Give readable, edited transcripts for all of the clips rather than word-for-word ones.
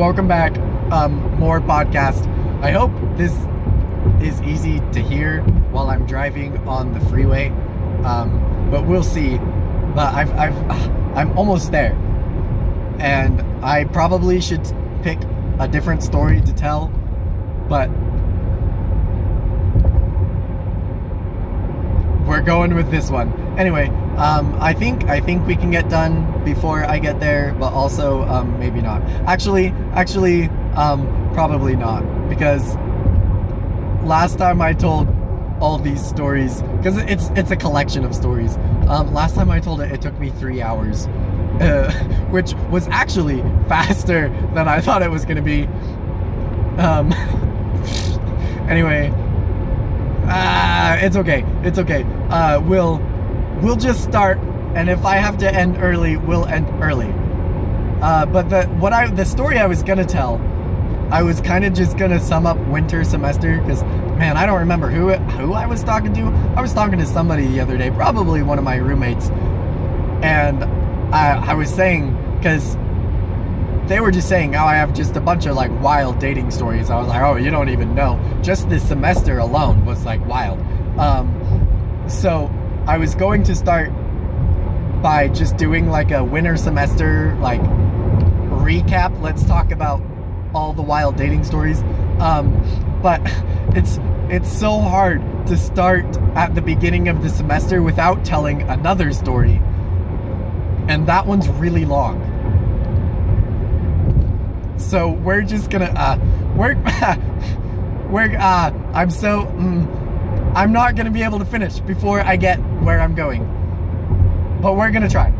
welcome back. More podcast. I hope this is easy to hear while I'm driving on the freeway. But we'll see. But I'm almost there, and I probably should pick a different story to tell, but we're going with this one. Anyway, I think we can get done before I get there, but also maybe not. Actually, probably not, because last time I told all these stories, because it's a collection of stories. Last time I told it, it took me 3 hours, which was actually faster than I thought it was gonna be. Anyway, it's okay. We'll just start, and if I have to end early, we'll end early. But the story I was gonna tell, I was kind of just gonna sum up winter semester, because man, I don't remember who I was talking to. I was talking to somebody the other day, probably one of my roommates, and I was saying, because they were just saying how I have just a bunch of like wild dating stories. I was like, oh, you don't even know. Just this semester alone was like wild. So I was going to start by just doing like a winter semester like recap. Let's talk about all the wild dating stories. But it's so hard to start at the beginning of the semester without telling another story. And that one's really long. So we're just gonna I'm not gonna be able to finish before I get where I'm going. But we're gonna try.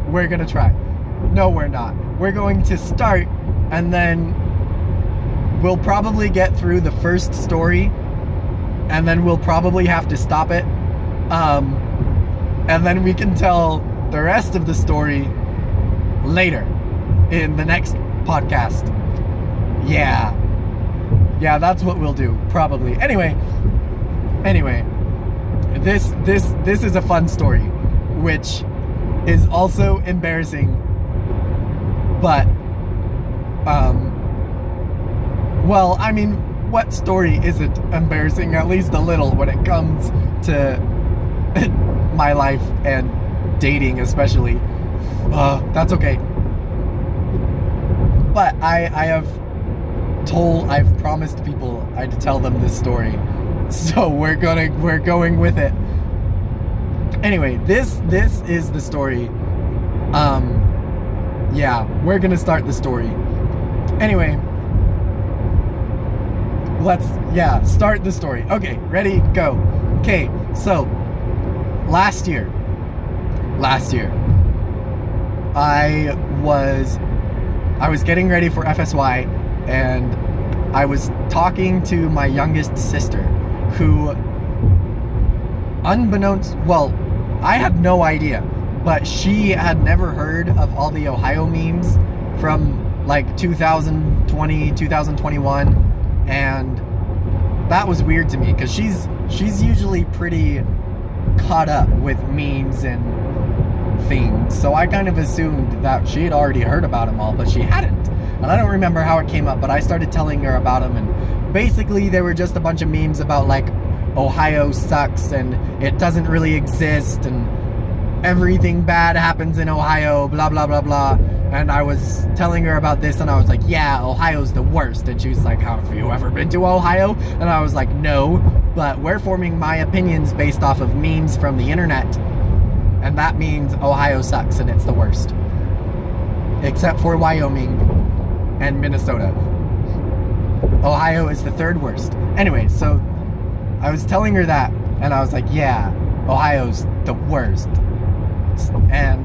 No, we're not. We're going to start, and then we'll probably get through the first story, and then we'll probably have to stop it. And then we can tell the rest of the story later in the next podcast. Yeah, that's what we'll do, probably. Anyway, this is a fun story, which is also embarrassing, but well, I mean, what story isn't embarrassing, at least a little, when it comes to my life and dating especially. That's okay. But I've promised people I'd tell them this story, so we're going with it. Anyway, this is the story. Yeah, we're gonna start the story. Anyway, let's start the story. Okay, ready, go. Okay, so last year I was getting ready for FSY, and I was talking to my youngest sister, who, I had no idea, but she had never heard of all the Ohio memes from like 2020, 2021, and that was weird to me, because she's usually pretty caught up with memes and things, so I kind of assumed that she had already heard about them all, but she hadn't. And I don't remember how it came up, but I started telling her about them, and basically they were just a bunch of memes about like Ohio sucks and it doesn't really exist and everything bad happens in Ohio, blah blah blah blah. And I was telling her about this, and I was like, yeah, Ohio's the worst. And she was like, have you ever been to Ohio? And I was like, no, but we're forming my opinions based off of memes from the internet, and that means Ohio sucks and it's the worst, except for Wyoming and Minnesota. Ohio is the third worst. Anyway, so I was telling her that, and I was like, yeah, Ohio's the worst. And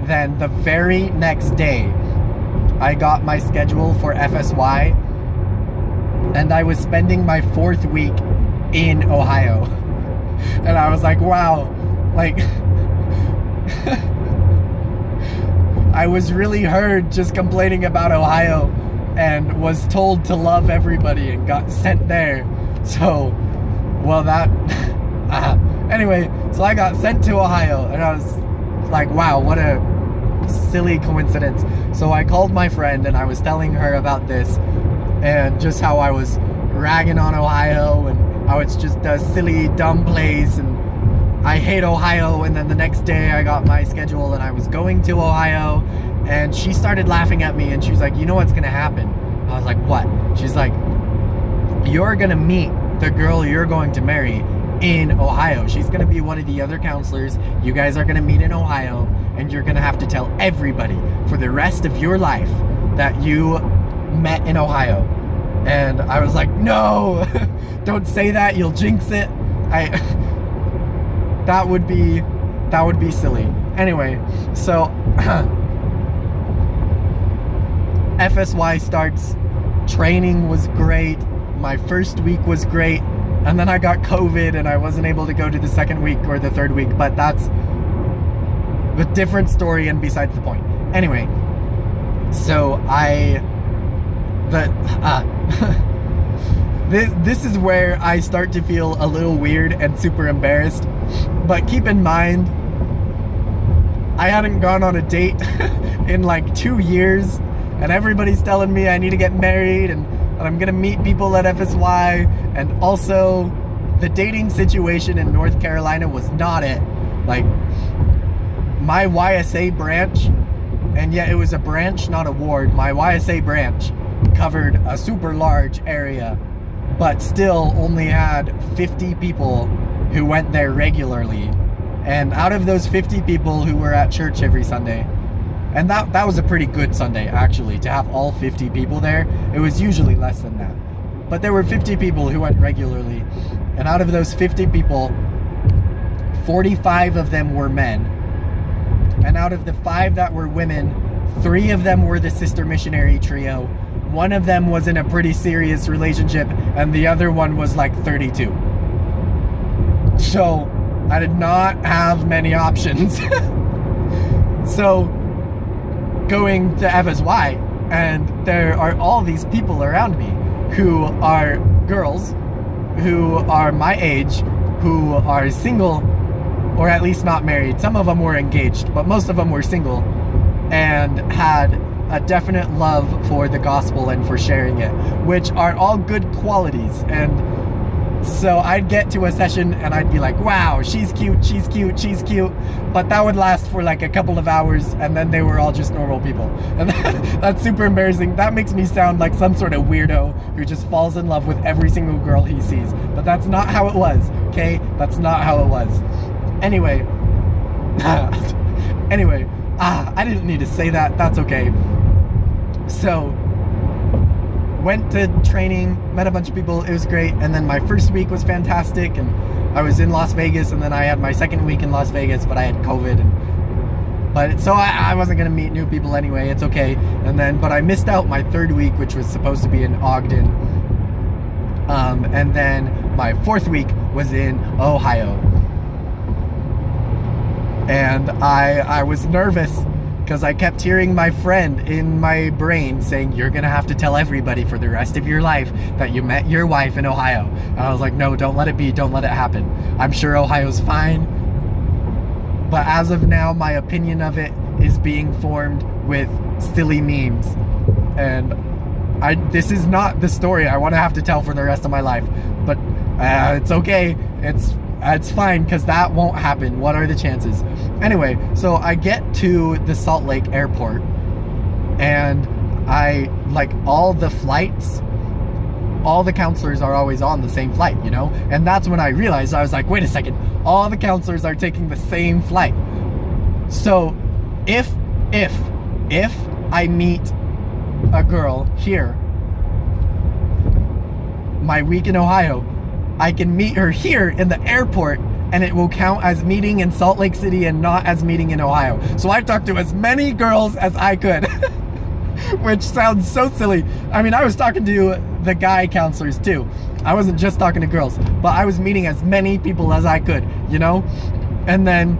then the very next day, I got my schedule for FSY, and I was spending my 4th week in Ohio. And I was like, wow, like I was really heard just complaining about Ohio, and was told to love everybody and got sent there. So, well, that anyway, so I got sent to Ohio, and I was like, wow, what a silly coincidence. So I called my friend, and I was telling her about this, and just how I was ragging on Ohio and how it's just a silly, dumb place and I hate Ohio. And then the next day I got my schedule and I was going to Ohio, and she started laughing at me and she was like, you know what's gonna happen? I was like, what? She's like, you're gonna meet the girl you're going to marry in Ohio. She's gonna be one of the other counselors. You guys are gonna meet in Ohio, and you're gonna have to tell everybody for the rest of your life that you met in Ohio. And I was like, no, don't say that, you'll jinx it. That would be silly. Anyway, so FSY starts. Training was great. My first week was great. And then I got COVID and I wasn't able to go to the second week or the third week, but that's a different story and besides the point. Anyway, so this is where I start to feel a little weird and super embarrassed. But keep in mind, I hadn't gone on a date in like 2 years, and everybody's telling me I need to get married and I'm gonna meet people at FSY, and also the dating situation in North Carolina was not it. Like, my YSA branch, and yet it was a branch, not a ward, my YSA branch covered a super large area, but still only had 50 people who went there regularly. And out of those 50 people who were at church every Sunday, and that was a pretty good Sunday, actually, to have all 50 people there. It was usually less than that. But there were 50 people who went regularly. And out of those 50 people, 45 of them were men. And out of the 5 that were women, 3 of them were the sister missionary trio. 1 of them was in a pretty serious relationship, and the other one was like 32. So I did not have many options. So going to FSY, and there are all these people around me who are girls, who are my age, who are single, or at least not married. Some of them were engaged, but most of them were single, and had a definite love for the gospel and for sharing it, which are all good qualities. And so I'd get to a session and I'd be like, wow, she's cute, she's cute, she's cute. But that would last for like a couple of hours, and then they were all just normal people. And that's super embarrassing. That makes me sound like some sort of weirdo who just falls in love with every single girl he sees. But that's not how it was, okay? That's not how it was. Anyway, I didn't need to say that. That's okay. So went to training, met a bunch of people, it was great, and then my first week was fantastic, and I was in Las Vegas, and then I had my second week in Las Vegas, but I had COVID, so I wasn't gonna meet new people anyway, it's okay. And then, but I missed out my third week, which was supposed to be in Ogden, and then my fourth week was in Ohio, and I was nervous, because I kept hearing my friend in my brain saying, you're gonna have to tell everybody for the rest of your life that you met your wife in Ohio. And I was like, no, don't let it be, don't let it happen. I'm sure Ohio's fine. But as of now, my opinion of it is being formed with silly memes. And this is not the story I want to have to tell for the rest of my life. But it's okay. It's fine, because that won't happen. What are the chances? Anyway, so I get to the Salt Lake airport, and all the flights, all the counselors are always on the same flight, you know? And that's when I realized, I was like, wait a second, all the counselors are taking the same flight. So if I meet a girl here, my week in Ohio, I can meet her here in the airport, and it will count as meeting in Salt Lake City and not as meeting in Ohio. So I talked to as many girls as I could, which sounds so silly. I mean, I was talking to the guy counselors too. I wasn't just talking to girls, but I was meeting as many people as I could, you know? And then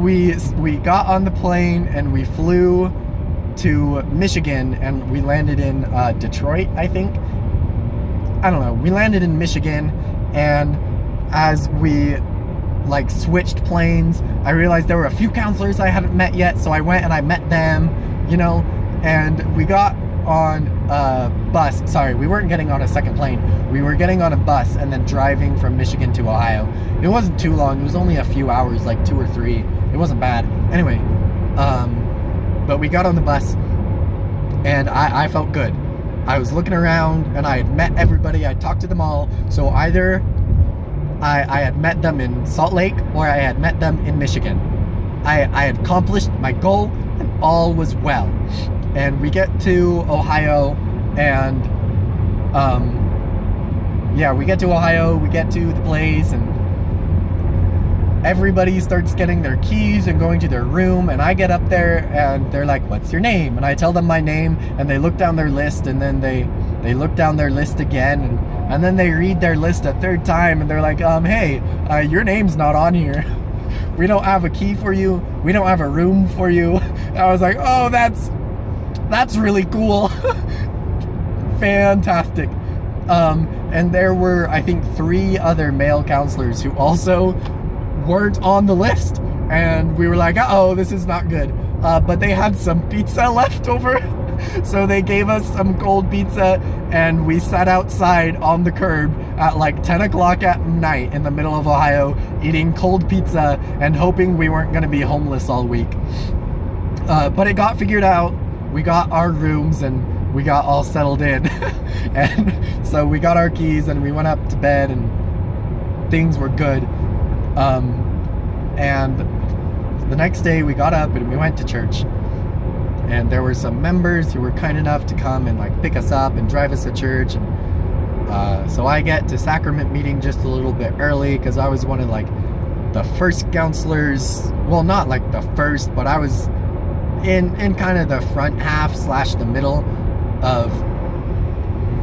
we got on the plane and we flew to Michigan, and we landed in Detroit, I think. I don't know. We landed in Michigan, and as we switched planes, I realized there were a few counselors I hadn't met yet, so I went and I met them, you know, and we got on a bus. Sorry, we weren't getting on a second plane. We were getting on a bus and then driving from Michigan to Ohio. It wasn't too long. It was only a few hours, like 2 or 3. It wasn't bad. Anyway, but we got on the bus and I felt good. I was looking around and I had met everybody. I talked to them all. So either I had met them in Salt Lake or I had met them in Michigan. I had accomplished my goal and all was well. And we get to Ohio and yeah, we get to Ohio, we get to the place, and everybody starts getting their keys and going to their room, and I get up there and they're like, what's your name? And I tell them my name, and they look down their list, and then they look down their list again, and then they read their list a third time, and they're like, hey, your name's not on here. We don't have a key for you. We don't have a room for you. And I was like, oh, that's really cool. Fantastic. And there were, I think, 3 other male counselors who also weren't on the list, and we were like, uh-oh, this is not good. But they had some pizza left over, so they gave us some cold pizza, and we sat outside on the curb at like 10 o'clock at night in the middle of Ohio eating cold pizza and hoping we weren't going to be homeless all week. But it got figured out. We got our rooms and we got all settled in. And so we got our keys and we went up to bed and things were good. And the next day we got up and we went to church, and there were some members who were kind enough to come and like pick us up and drive us to church. And so I get to sacrament meeting just a little bit early because I was one of like the first counselors. Well, not like the first, but I was in kind of the front half / the middle of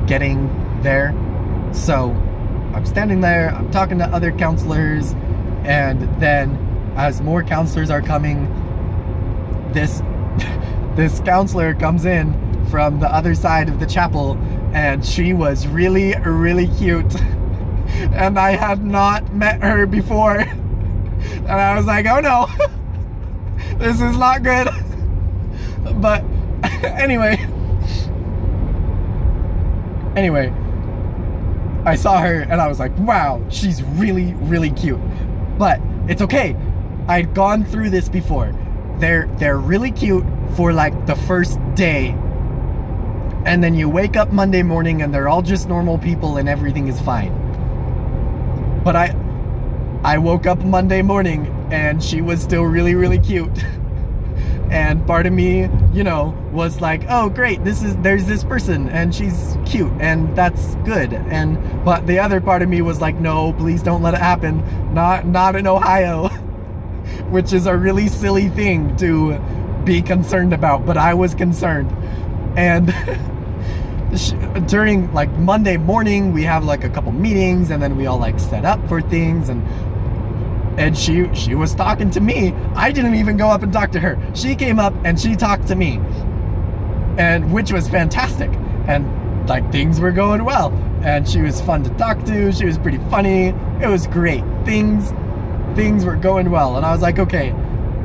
getting there. So I'm standing there, I'm talking to other counselors, and then as more counselors are coming, this counselor comes in from the other side of the chapel, and she was really, really cute. And I had not met her before. And I was like, oh no, this is not good. But anyway, I saw her and I was like, wow, she's really, really cute. But it's okay. I'd gone through this before. They're really cute for like the first day, and then you wake up Monday morning and they're all just normal people and everything is fine. But I woke up Monday morning and she was still really, really cute. And part of me, you know, was like, oh great, there's this person and she's cute and that's good. But the other part of me was like, no, please don't let it happen. Not in Ohio. Which is a really silly thing to be concerned about, but I was concerned. And during like Monday morning, we have like a couple meetings, and then we all like set up for things, and she was talking to me. I didn't even go up and talk to her. She came up and she talked to me, and which was fantastic. And like things were going well, and she was fun to talk to. She was pretty funny. It was great. Things were going well, and I was like, okay,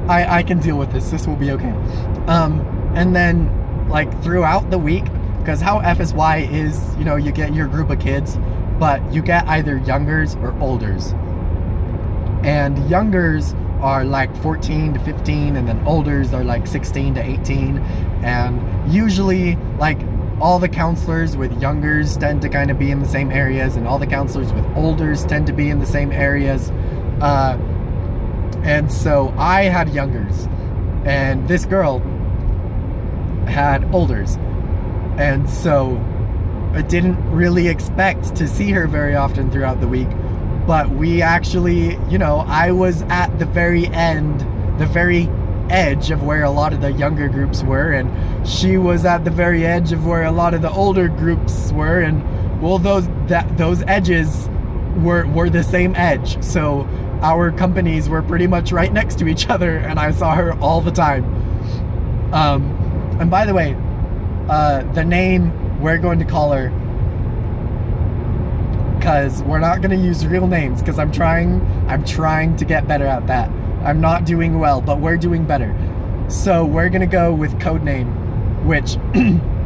I can deal with this. This will be okay. And then like throughout the week, because how FSY is, you know, you get your group of kids, but you get either youngers or olders. And youngers are like 14 to 15, and then olders are like 16 to 18. And usually like all the counselors with youngers tend to kind of be in the same areas, and all the counselors with olders tend to be in the same areas. And so I had youngers, and this girl had olders. And so I didn't really expect to see her very often throughout the week. But we actually, you know, I was at the very end, the very edge of where a lot of the younger groups were, and she was at the very edge of where a lot of the older groups were, and well, those edges were the same edge. So our companies were pretty much right next to each other, and I saw her all the time. And by the way, the name we're going to call her, because we're not going to use real names, because I'm trying to get better at that. I'm not doing well, but we're doing better. So we're going to go with code name, which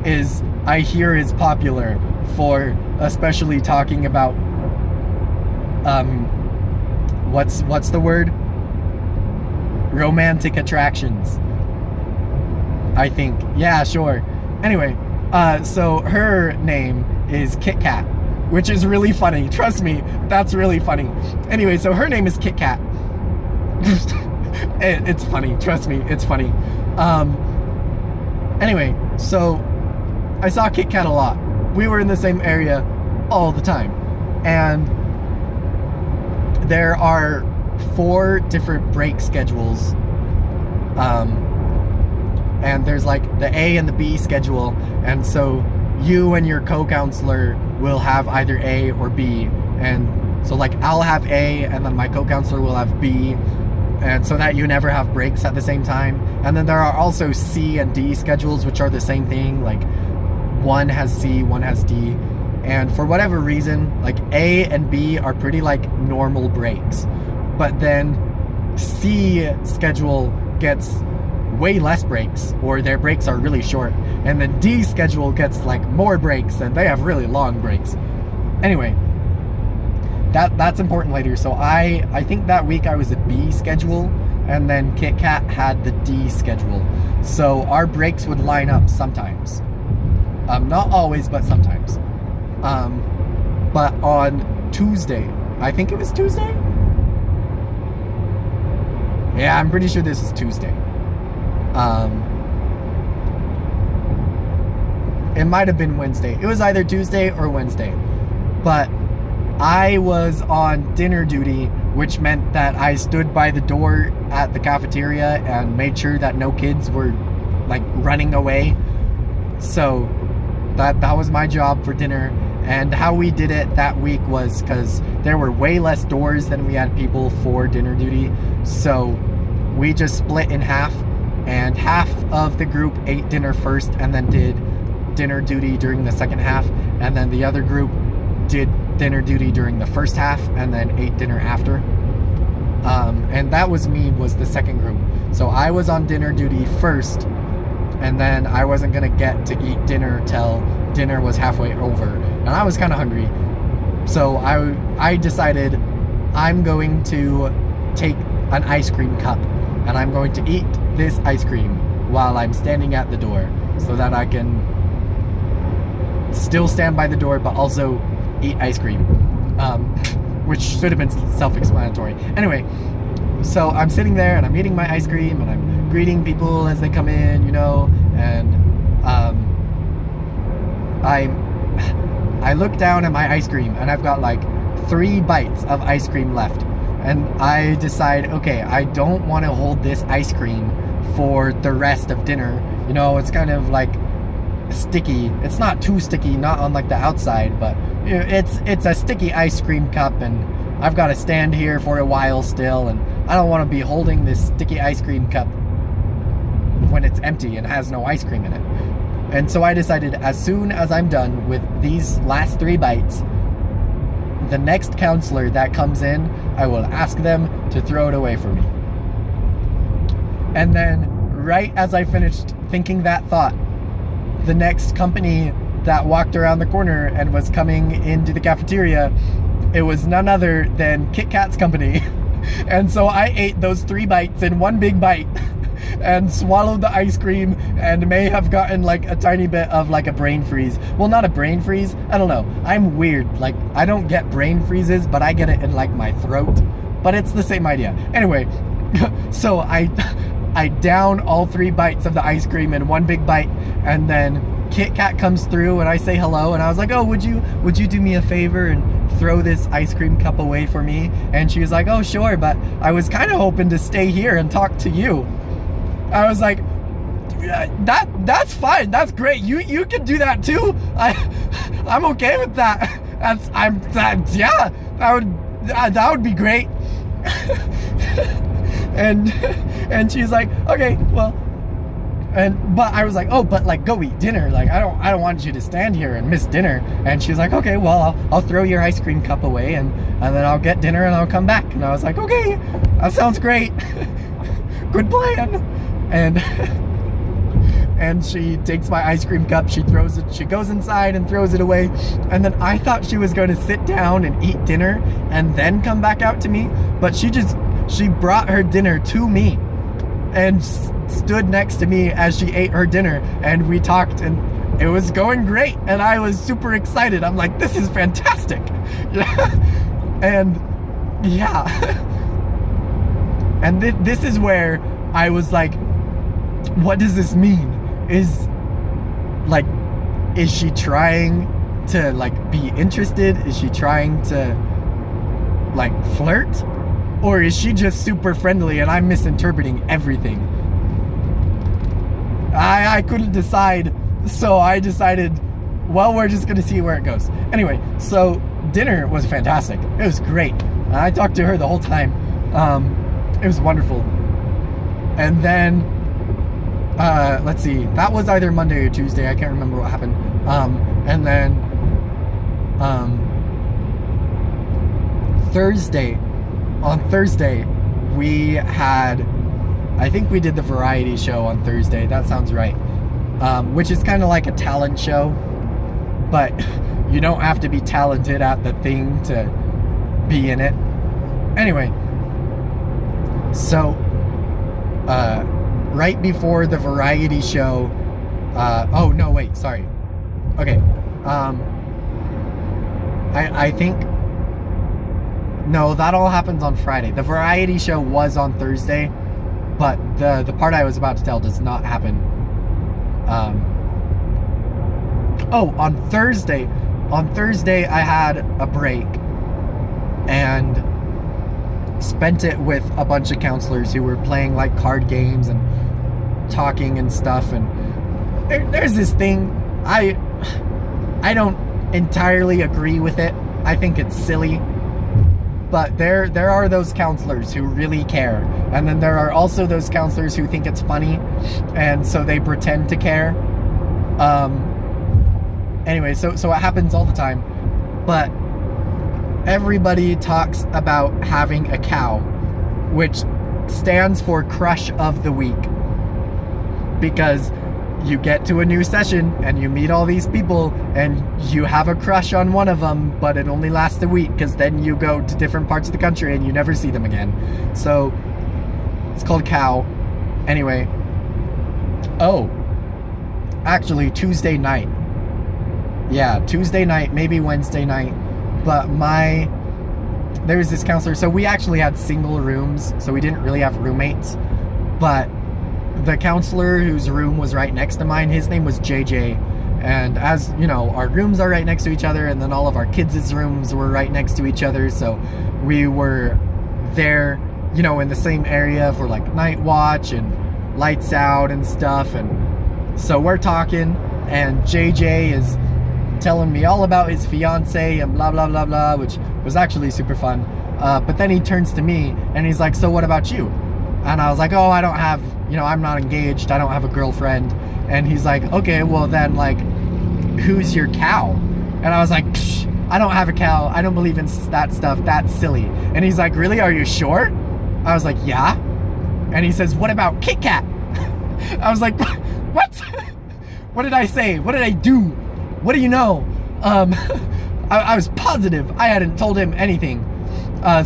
I hear is popular for especially talking about what's the word? Romantic attractions, I think. Yeah, sure. Anyway, so her name is Kitkat, which is really funny. Trust me, that's really funny. Anyway, so her name is Kitkat. It's funny. Trust me, it's funny. Anyway, so I saw Kitkat a lot. We were in the same area all the time. And there are 4 different break schedules. And there's like the A and the B schedule. And so you and your co-counselor will have either A or B. And so like I'll have A and then my co-counselor will have B. And so that you never have breaks at the same time. And then there are also C and D schedules, which are the same thing. Like one has C, one has D. And for whatever reason, like A and B are pretty like normal breaks. But then C schedule gets way less breaks, or their breaks are really short. And then D schedule gets like more breaks, and they have really long breaks. Anyway, that's important later. So I think that week I was a B schedule, and then Kitkat had the D schedule. So our breaks would line up sometimes. Not always, but sometimes. But on Tuesday, I think it was Tuesday? Yeah, I'm pretty sure this is Tuesday. It might have been Wednesday. It was either Tuesday or Wednesday. But I was on dinner duty, which meant that I stood by the door at the cafeteria and made sure that no kids were like running away. So that was my job for dinner. And how we did it that week was because there were way less doors than we had people for dinner duty. So we just split in half, and half of the group ate dinner first and then did dinner duty during the second half. And then the other group did dinner duty during the first half and then ate dinner after. And that was the second group. So I was on dinner duty first, and then I wasn't gonna get to eat dinner till dinner was halfway over, and I was kind of hungry. So I decided I'm going to take an ice cream cup, and I'm going to eat this ice cream while I'm standing at the door, so that I can still stand by the door but also eat ice cream, which should have been self-explanatory. Anyway, so I'm sitting there and I'm eating my ice cream and I'm greeting people as they come in, you know, and I look down at my ice cream and I've got like 3 bites of ice cream left, and I decide, okay, I don't want to hold this ice cream for the rest of dinner. You know, it's kind of like sticky. It's not too sticky, not on like the outside, but you know, it's a sticky ice cream cup, and I've got to stand here for a while still, and I don't want to be holding this sticky ice cream cup when it's empty and has no ice cream in it. And so I decided, as soon as I'm done with these last 3 bites, the next counselor that comes in, I will ask them to throw it away for me. And then, right as I finished thinking that thought, the next company that walked around the corner and was coming into the cafeteria, it was none other than Kitkat's company. And so I ate those 3 bites in one big bite and swallowed the ice cream, and may have gotten like a tiny bit of like a brain freeze. Well, not a brain freeze, I don't know. I'm weird. Like, I don't get brain freezes, but I get it in like my throat. But it's the same idea. Anyway, so I down all 3 bites of the ice cream in one big bite, and then Kitkat comes through and I say hello, and I was like, oh, would you do me a favor and throw this ice cream cup away for me? And she was like, oh, sure, but I was kind of hoping to stay here and talk to you. I was like, that's fine, that's great. You can do that too. I'm okay with that. Yeah, that would be great. and she's like, okay, well, but I was like, oh, but like, go eat dinner. Like, I don't want you to stand here and miss dinner. And she's like, okay, well, I'll throw your ice cream cup away, and then I'll get dinner and I'll come back. And I was like, okay, that sounds great. Good plan. and she takes my ice cream cup, she goes inside and throws it away. And then I thought she was going to sit down and eat dinner and then come back out to me, but she brought her dinner to me and stood next to me as she ate her dinner, and we talked, and it was going great, and I was super excited. I'm like, this is fantastic. And yeah. And this is where I was like, what does this mean? Is she trying to like be interested? Is she trying to like flirt? Or is she just super friendly and I'm misinterpreting everything? I couldn't decide, so I decided, well, we're just gonna see where it goes. Anyway, so dinner was fantastic. It was great. I talked to her the whole time. It was wonderful. And then, let's see, that was either Monday or Tuesday. I can't remember what happened. And then, on Thursday, we had, I think we did the variety show on Thursday. That sounds right. Which is kind of like a talent show, but you don't have to be talented at the thing to be in it. Anyway, so, right before the variety show, oh no, wait, sorry. Okay, I think, no, that all happens on Friday. The variety show was on Thursday, but the part I was about to tell does not happen. On Thursday I had a break and spent it with a bunch of counselors who were playing like card games and talking and stuff. And there's this thing, I don't entirely agree with it. I think it's silly. But there are those counselors who really care. And then there are also those counselors who think it's funny, and so they pretend to care. Anyway, so it happens all the time. But everybody talks about having a cow, which stands for crush of the week. Because you get to a new session and you meet all these people and you have a crush on one of them, but it only lasts a week because then you go to different parts of the country and you never see them again. So it's called cow. Anyway. Oh, actually Tuesday night. Yeah, Tuesday night, maybe Wednesday night. But there's this counselor. So we actually had single rooms, so we didn't really have roommates. But the counselor whose room was right next to mine, his name was JJ. And as you know, our rooms are right next to each other, and then all of our kids' rooms were right next to each other. So we were there, you know, in the same area for like night watch and lights out and stuff. And so we're talking, and JJ is telling me all about his fiance and blah, blah, blah, blah, which was actually super fun. But then he turns to me and he's like, so what about you? And I was like, oh, I don't have, you know, I'm not engaged. I don't have a girlfriend. And he's like, okay, well then, like, who's your cow? And I was like, psh, I don't have a cow. I don't believe in that stuff. That's silly. And he's like, really? Are you sure? I was like, yeah. And he says, what about Kitkat? I was like, what? What did I say? What did I do? What do you know? I was positive I hadn't told him anything.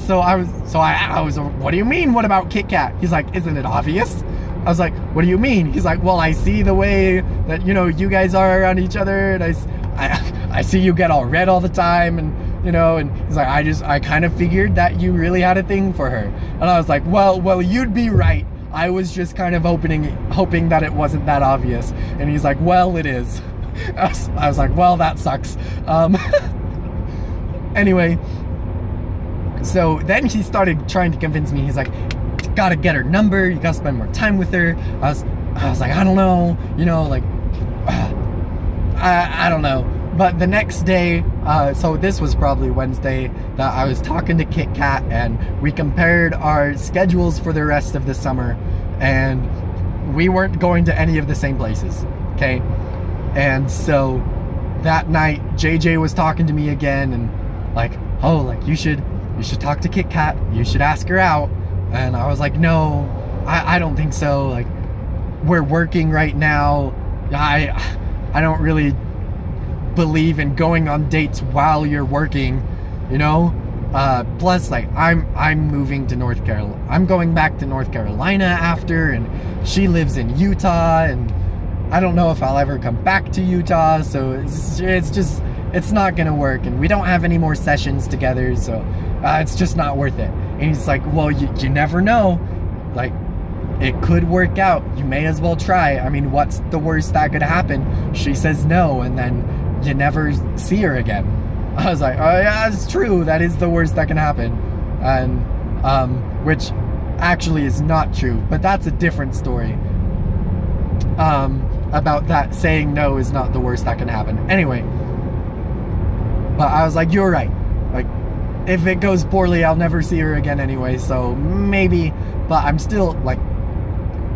So I was, what do you mean, what about Kitkat? He's like, isn't it obvious? I was like, what do you mean? He's like, well, I see the way that, you know, you guys are around each other, and I see you get all red all the time, and, you know, and he's like, I kind of figured that you really had a thing for her. And I was like, well, you'd be right. I was just kind of hoping that it wasn't that obvious. And he's like, well, it is. I was like, well, that sucks. Anyway, so then he started trying to convince me. He's like, you gotta get her number, you gotta spend more time with her. I was like, I don't know, you know, like, I don't know. But the next day, so this was probably Wednesday, that I was talking to Kitkat, and we compared our schedules for the rest of the summer, and we weren't going to any of the same places, okay? And so that night, JJ was talking to me again, and like, oh, like, you should talk to Kitkat, you should ask her out. And I was like, no, I don't think so. Like, we're working right now, I don't really believe in going on dates while you're working, you know. Plus, like, I'm moving to North Carolina. I'm going back to North Carolina after, and she lives in Utah, and I don't know if I'll ever come back to Utah, so it's not gonna work, and we don't have any more sessions together, so it's just not worth it. And he's like, well, you never know, like, it could work out. You may as well try. I mean, what's the worst that could happen? She says no, and then you never see her again. I was like, oh yeah, it's true. That is the worst that can happen. And, which actually is not true, but that's a different story. About that saying no is not the worst that can happen. Anyway, but I was like, you're right. Like, if it goes poorly, I'll never see her again anyway, so maybe, but I'm still, like,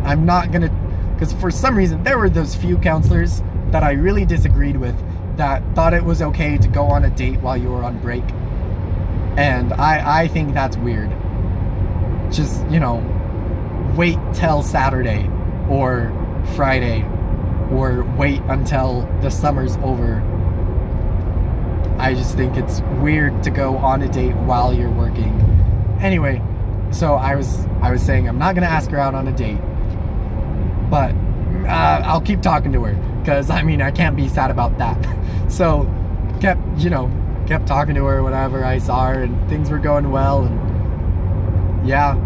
I'm not gonna, because for some reason, there were those few counselors that I really disagreed with that thought it was okay to go on a date while you were on break. And I think that's weird. Just, you know, wait till Saturday or Friday, or wait until the summer's over. I just think it's weird to go on a date while you're working. Anyway, so I was saying I'm not gonna ask her out on a date, but I'll keep talking to her, because I mean, I can't be sad about that. So kept talking to her whenever I saw her, and things were going well, and yeah.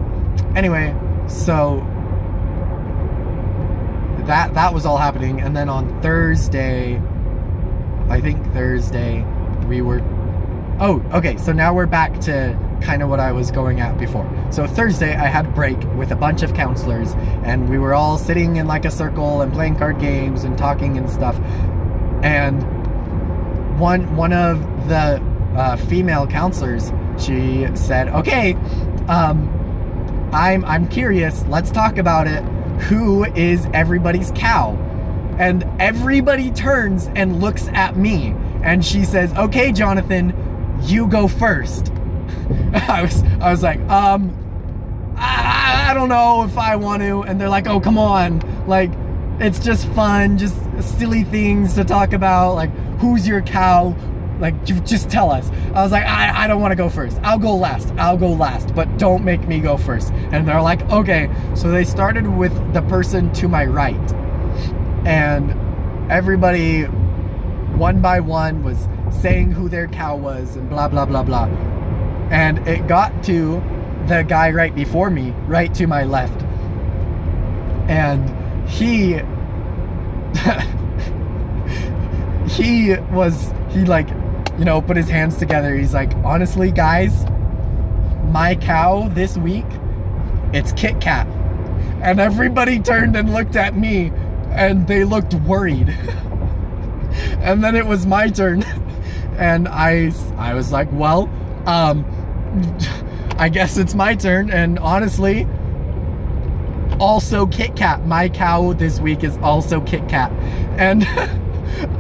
Anyway, so that was all happening, and then on Thursday, I think Thursday, we were, oh, okay, so now we're back to kind of what I was going at before. So Thursday, I had break with a bunch of counselors, and we were all sitting in like a circle and playing card games and talking and stuff. And one of the female counselors, she said, okay, I'm curious, let's talk about it. Who is everybody's cow? And everybody turns and looks at me, and she says, okay, Jonathan, you go first. I was like, I don't know if I want to. And they're like, oh, come on, like, it's just fun, just silly things to talk about, like, who's your cow, like, just tell us. I was like, I don't want to go first. I'll go last, but don't make me go first. And they're like, okay. So they started with the person to my right, and everybody one by one was saying who their cow was and blah blah blah blah. And it got to the guy right before me, right to my left, and he like, you know, put his hands together. He's like, honestly, guys, my cow this week, it's Kitkat. And everybody turned and looked at me, and they looked worried. And then it was my turn, and I was like, well, I guess it's my turn. And honestly, also Kitkat. My cow this week is also Kitkat. And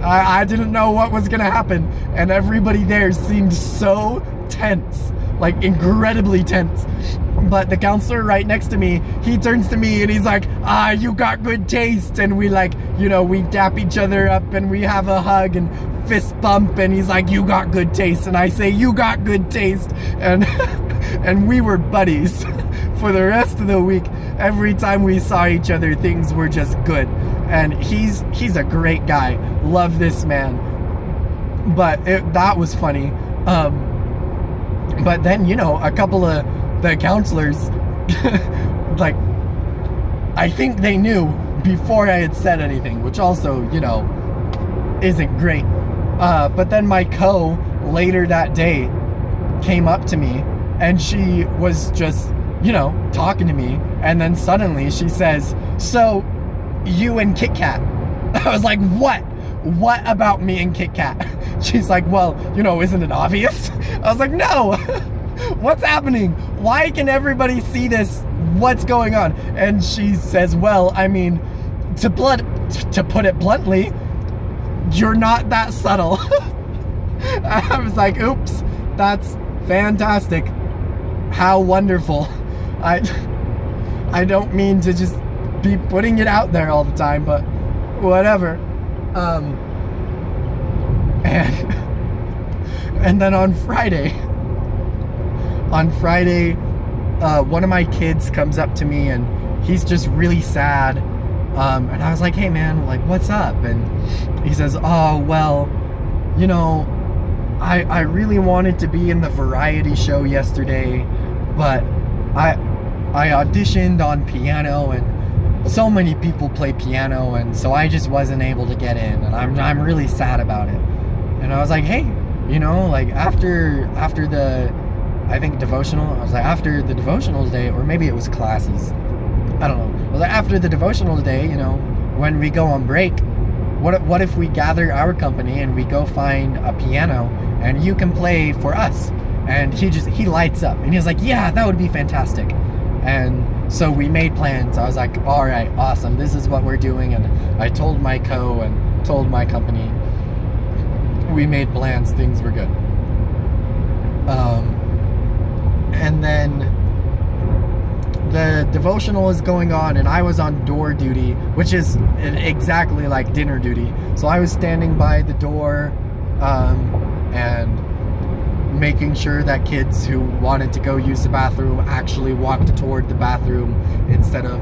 I didn't know what was gonna happen, and everybody there seemed so tense, like incredibly tense. But the counselor right next to me, he turns to me and he's like, you got good taste. And we, like, you know, we dap each other up and we have a hug and fist bump, and he's like, you got good taste. And I say, you got good taste. And and we were buddies for the rest of the week. Every time we saw each other, things were just good. And he's a great guy. Love this man. But that was funny. But then, you know, a couple of the counselors, like, I think they knew before I had said anything, which also, you know, isn't great. But then my co later that day came up to me, and she was just, you know, talking to me, and then suddenly she says, so you and Kitkat. I was like, what about me and Kitkat? She's like, well, you know, isn't it obvious? I was like, no. What's happening? Why can everybody see this? What's going on? And she says, well, I mean, to put it bluntly, you're not that subtle. I was like, oops, that's fantastic. How wonderful. I don't mean to just be putting it out there all the time, but whatever. And and then on Friday, one of my kids comes up to me and he's just really sad. And I was like, hey man, like, what's up? And he says, oh, well, you know, I really wanted to be in the variety show yesterday, but I auditioned on piano and so many people play piano, and so I just wasn't able to get in, and I'm really sad about it. And I was like, hey, you know, like after the, I think devotional, I was like, after the devotional today, or maybe it was classes, I don't know. I was like, after the devotional today, you know, when we go on break, what if we gather our company and we go find a piano and you can play for us? And he lights up and he was like, yeah, that would be fantastic. And so we made plans. I was like, all right, awesome, this is what we're doing. And I told my and told my company. We made plans, things were good. And then the devotional is going on and I was on door duty, which is exactly like dinner duty. So I was standing by the door and making sure that kids who wanted to go use the bathroom actually walked toward the bathroom instead of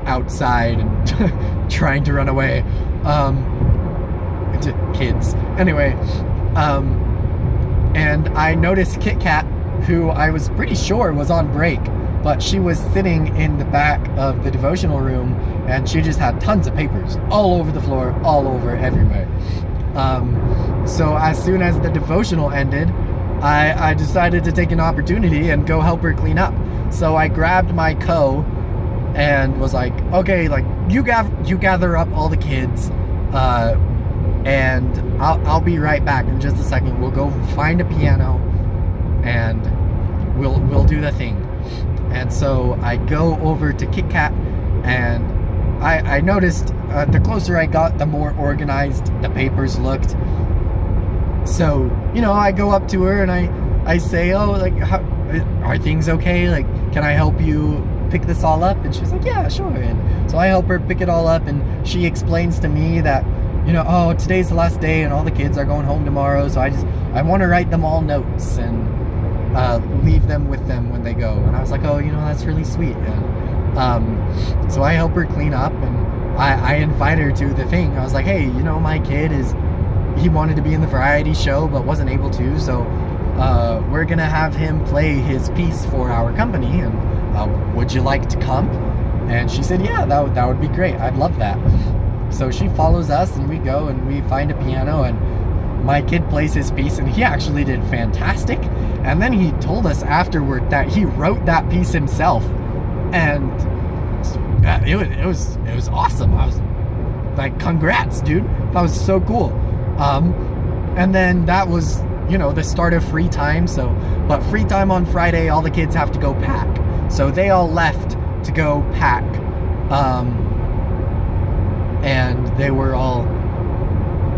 outside and trying to run away. Kids. Anyway, and I noticed Kitkat, who I was pretty sure was on break, but she was sitting in the back of the devotional room and she just had tons of papers all over the floor, all over everywhere. So as soon as the devotional ended, I decided to take an opportunity and go help her clean up. So I grabbed my and was like, okay, like you gather up all the kids, and I'll be right back in just a second. We'll go find a piano and we'll do the thing. And so I go over to Kitkat, and I noticed the closer I got, the more organized the papers looked. So, you know, I go up to her and I say, oh, like, are things okay? Like, can I help you pick this all up? And she's like, yeah, sure. And so I help her pick it all up, and she explains to me that, you know, oh, today's the last day and all the kids are going home tomorrow, so I want to write them all notes and leave them with them when they go. And I was like, oh, you know, that's really sweet. And so I help her clean up, and I invite her to the thing. I was like, hey, you know, my kid he wanted to be in the variety show but wasn't able to, so we're gonna have him play his piece for our company, and would you like to come? And she said, yeah, that would be great, I'd love that. So she follows us and we go and we find a piano, and my kid plays his piece and he actually did fantastic. And then he told us afterward that he wrote that piece himself, and it was awesome. I was like, congrats, dude, that was so cool. And then that was, you know, the start of free time. So, but free time on Friday, all the kids have to go pack. So they all left to go pack. And they were all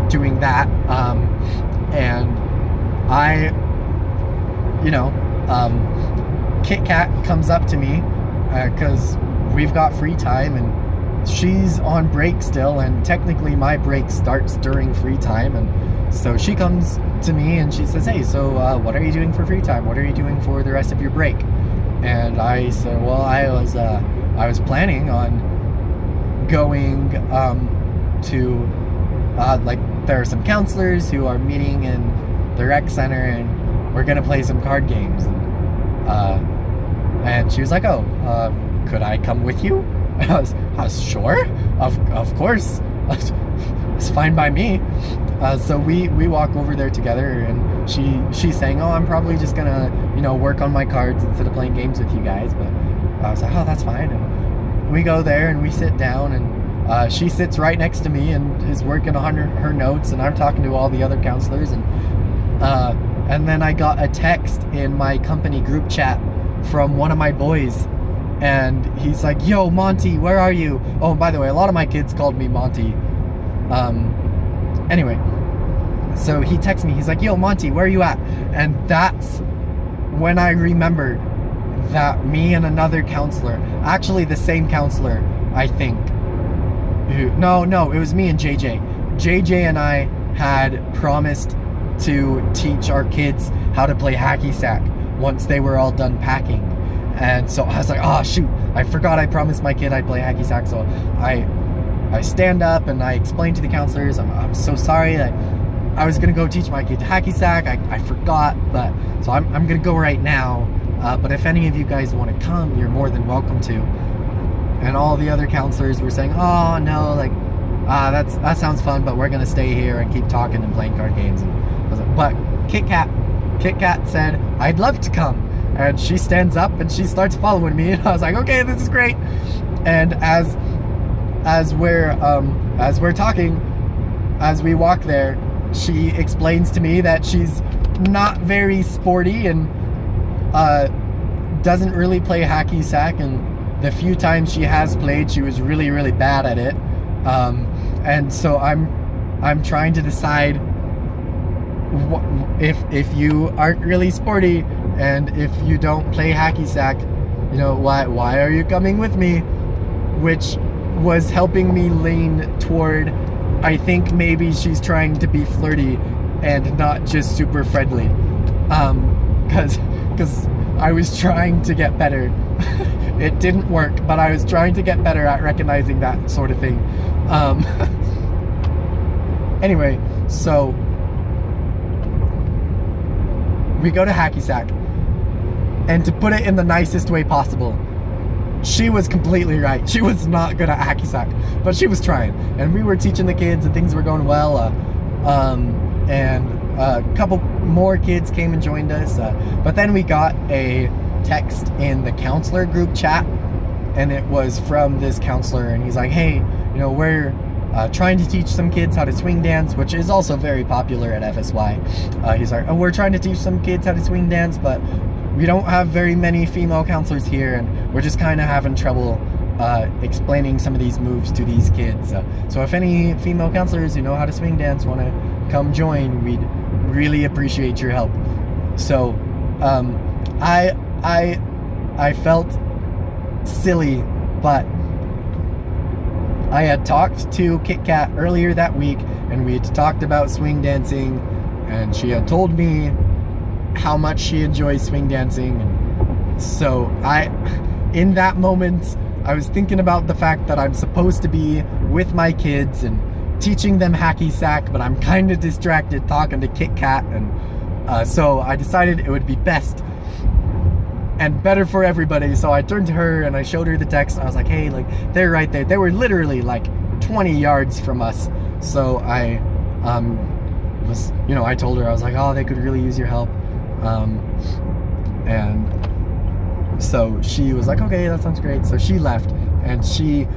doing that. And I, you know, Kitkat comes up to me, cause we've got free time and she's on break still, and technically my break starts during free time. And so she comes to me and she says, hey, so what are you doing for free time? What are you doing for the rest of your break? And I said, well, I was planning on going to like, there are some counselors who are meeting in the rec center, and we're gonna play some card games. And she was like, oh, could I come with you? I was sure, of course, it's fine by me. So we walk over there together, and she's saying, oh, I'm probably just gonna, you know, work on my cards instead of playing games with you guys. But I was like, oh, that's fine. And we go there and we sit down, and she sits right next to me and is working on her notes, and I'm talking to all the other counselors. And then I got a text in my company group chat from one of my boys, and he's like, yo, Monty, where are you? Oh, by the way, a lot of my kids called me Monty. Anyway, so he texts me, he's like, yo, Monty, where are you at? And that's when I remembered that me and another counselor, actually the same counselor, I think, No, it was me and JJ. JJ and I had promised to teach our kids how to play hacky sack once they were all done packing. And so I was like, oh shoot, I forgot I promised my kid I'd play hacky sack. So I stand up and I explain to the counselors, I'm so sorry. I was gonna go teach my kid hacky sack. I forgot, but so I'm gonna go right now. But if any of you guys want to come, you're more than welcome to. And all the other counselors were saying, oh no, like, that sounds fun, but we're gonna stay here and keep talking and playing card games. And I was like, but Kitkat said, I'd love to come. And she stands up and she starts following me. And I was like, okay, this is great. And as we're talking, as we walk there, she explains to me that she's not very sporty and doesn't really play hacky sack, and the few times she has played, she was really, really bad at it. And so I'm trying to decide if you aren't really sporty and if you don't play hacky sack, you know, why are you coming with me? Which was helping me lean toward, I think maybe she's trying to be flirty and not just super friendly. Because I was trying to get better. It didn't work, but I was trying to get better at recognizing that sort of thing. Anyway, so we go to hacky sack, and to put it in the nicest way possible, she was completely right. She was not good at hacky sack, but she was trying, and we were teaching the kids and things were going well. And a couple more kids came and joined us, but then we got a text in the counselor group chat, and it was from this counselor, and he's like, hey, you know, we're trying to teach some kids how to swing dance, which is also very popular at FSY. He's like, oh, we're trying to teach some kids how to swing dance, but we don't have very many female counselors here, and we're just kind of having trouble explaining some of these moves to these kids. So if any female counselors who know how to swing dance want to come join, we'd really appreciate your help. So I felt silly, but I had talked to Kitkat earlier that week, and we had talked about swing dancing, and she had told me how much she enjoys swing dancing. And so in that moment, I was thinking about the fact that I'm supposed to be with my kids and teaching them hacky sack, but I'm kind of distracted talking to Kitkat, and so I decided it would be best and better for everybody. So I turned to her and I showed her the text. I was like, hey, like, they're right there. They were literally like 20 yards from us. So I was, you know, I told her, I was like, oh, they could really use your help. And so she was like, okay, that sounds great. So she left and she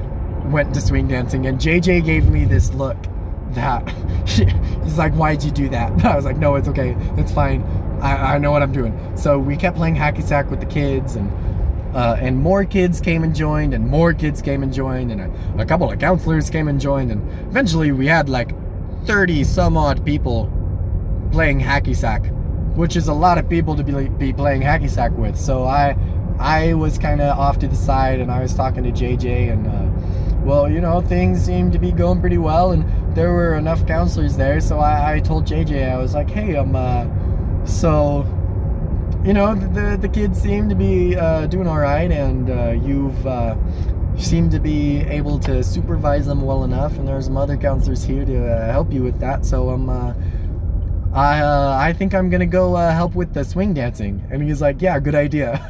went to swing dancing, and JJ gave me this look that he's like, why'd you do that? And I was like, no, it's okay, it's fine, I know what I'm doing. So we kept playing hacky sack with the kids, and more kids came and joined, and more kids came and joined, and a couple of counselors came and joined, and eventually we had like 30 some odd people playing hacky sack, which is a lot of people to be playing hacky sack with. So I was kind of off to the side, and I was talking to JJ, and well, you know, things seemed to be going pretty well, and there were enough counselors there. So I told JJ, I was like, hey, so, you know, the kids seem to be doing all right, and you've seemed to be able to supervise them well enough, and there's some other counselors here to help you with that. So I think I'm gonna go help with the swing dancing. And he's like, yeah, good idea.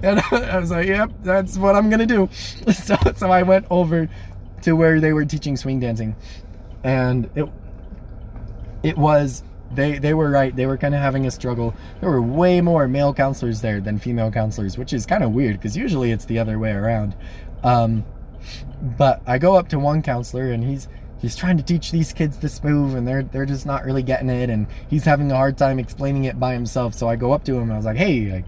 And I was like, yep, that's what I'm gonna do. So I went over to where they were teaching swing dancing, and it was, they were right. They were kind of having a struggle. There were way more male counselors there than female counselors, which is kind of weird because usually it's the other way around. But I go up to one counselor, and he's trying to teach these kids this move, and they're just not really getting it, and he's having a hard time explaining it by himself. So I go up to him and I was like, hey, like,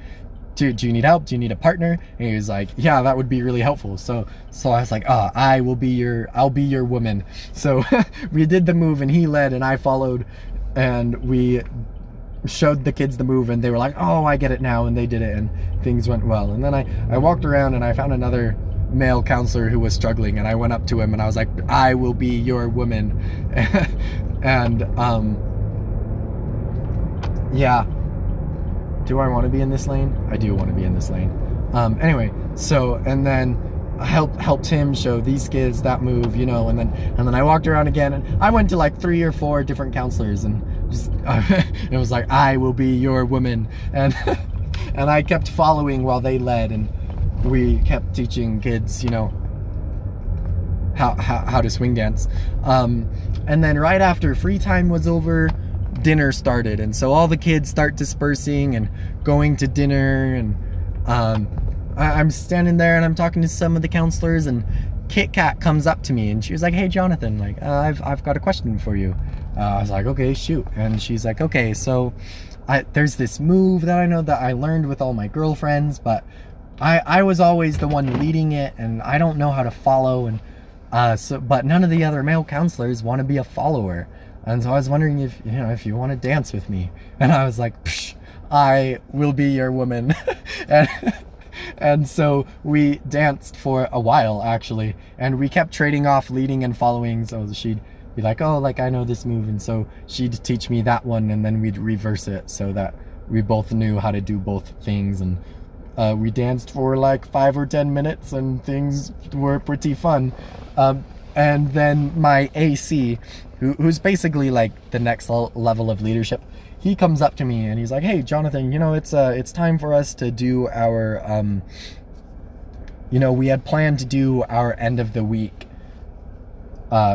do you need help? Do you need a partner? And he was like, yeah, that would be really helpful. So I was like, I'll be your woman. So we did the move, and he led and I followed, and we showed the kids the move, and they were like, oh, I get it now, and they did it, and things went well. And then I walked around and I found another male counselor who was struggling, and I went up to him and I was like, I will be your woman. And yeah, do I want to be in this lane? I do want to be in this lane. Anyway, so, and then I helped him show these kids that move, you know, and then I walked around again, and I went to like 3 or 4 different counselors, and just it was like, I will be your woman. And and I kept following while they led, and we kept teaching kids, you know, how to swing dance. And then right after free time was over, dinner started, and so all the kids start dispersing and going to dinner, and I'm standing there and I'm talking to some of the counselors, and Kitkat comes up to me and she was like, hey Jonathan, like I've got a question for you. I was like, okay, shoot. And she's like, okay, so there's this move that I know that I learned with all my girlfriends, but I was always the one leading it, and I don't know how to follow, and but none of the other male counselors want to be a follower. And so I was wondering if, you know, if you want to dance with me. And I was like, psh, I will be your woman. And so we danced for a while, actually, and we kept trading off leading and following. So she'd be like, oh, like I know this move, and so she'd teach me that one, and then we'd reverse it so that we both knew how to do both things. And we danced for like 5 or 10 minutes, and things were pretty fun. And then my AC, who's basically like the next level of leadership, he comes up to me and he's like, hey Jonathan, you know, it's time for us to do our you know, we had planned to do our end of the week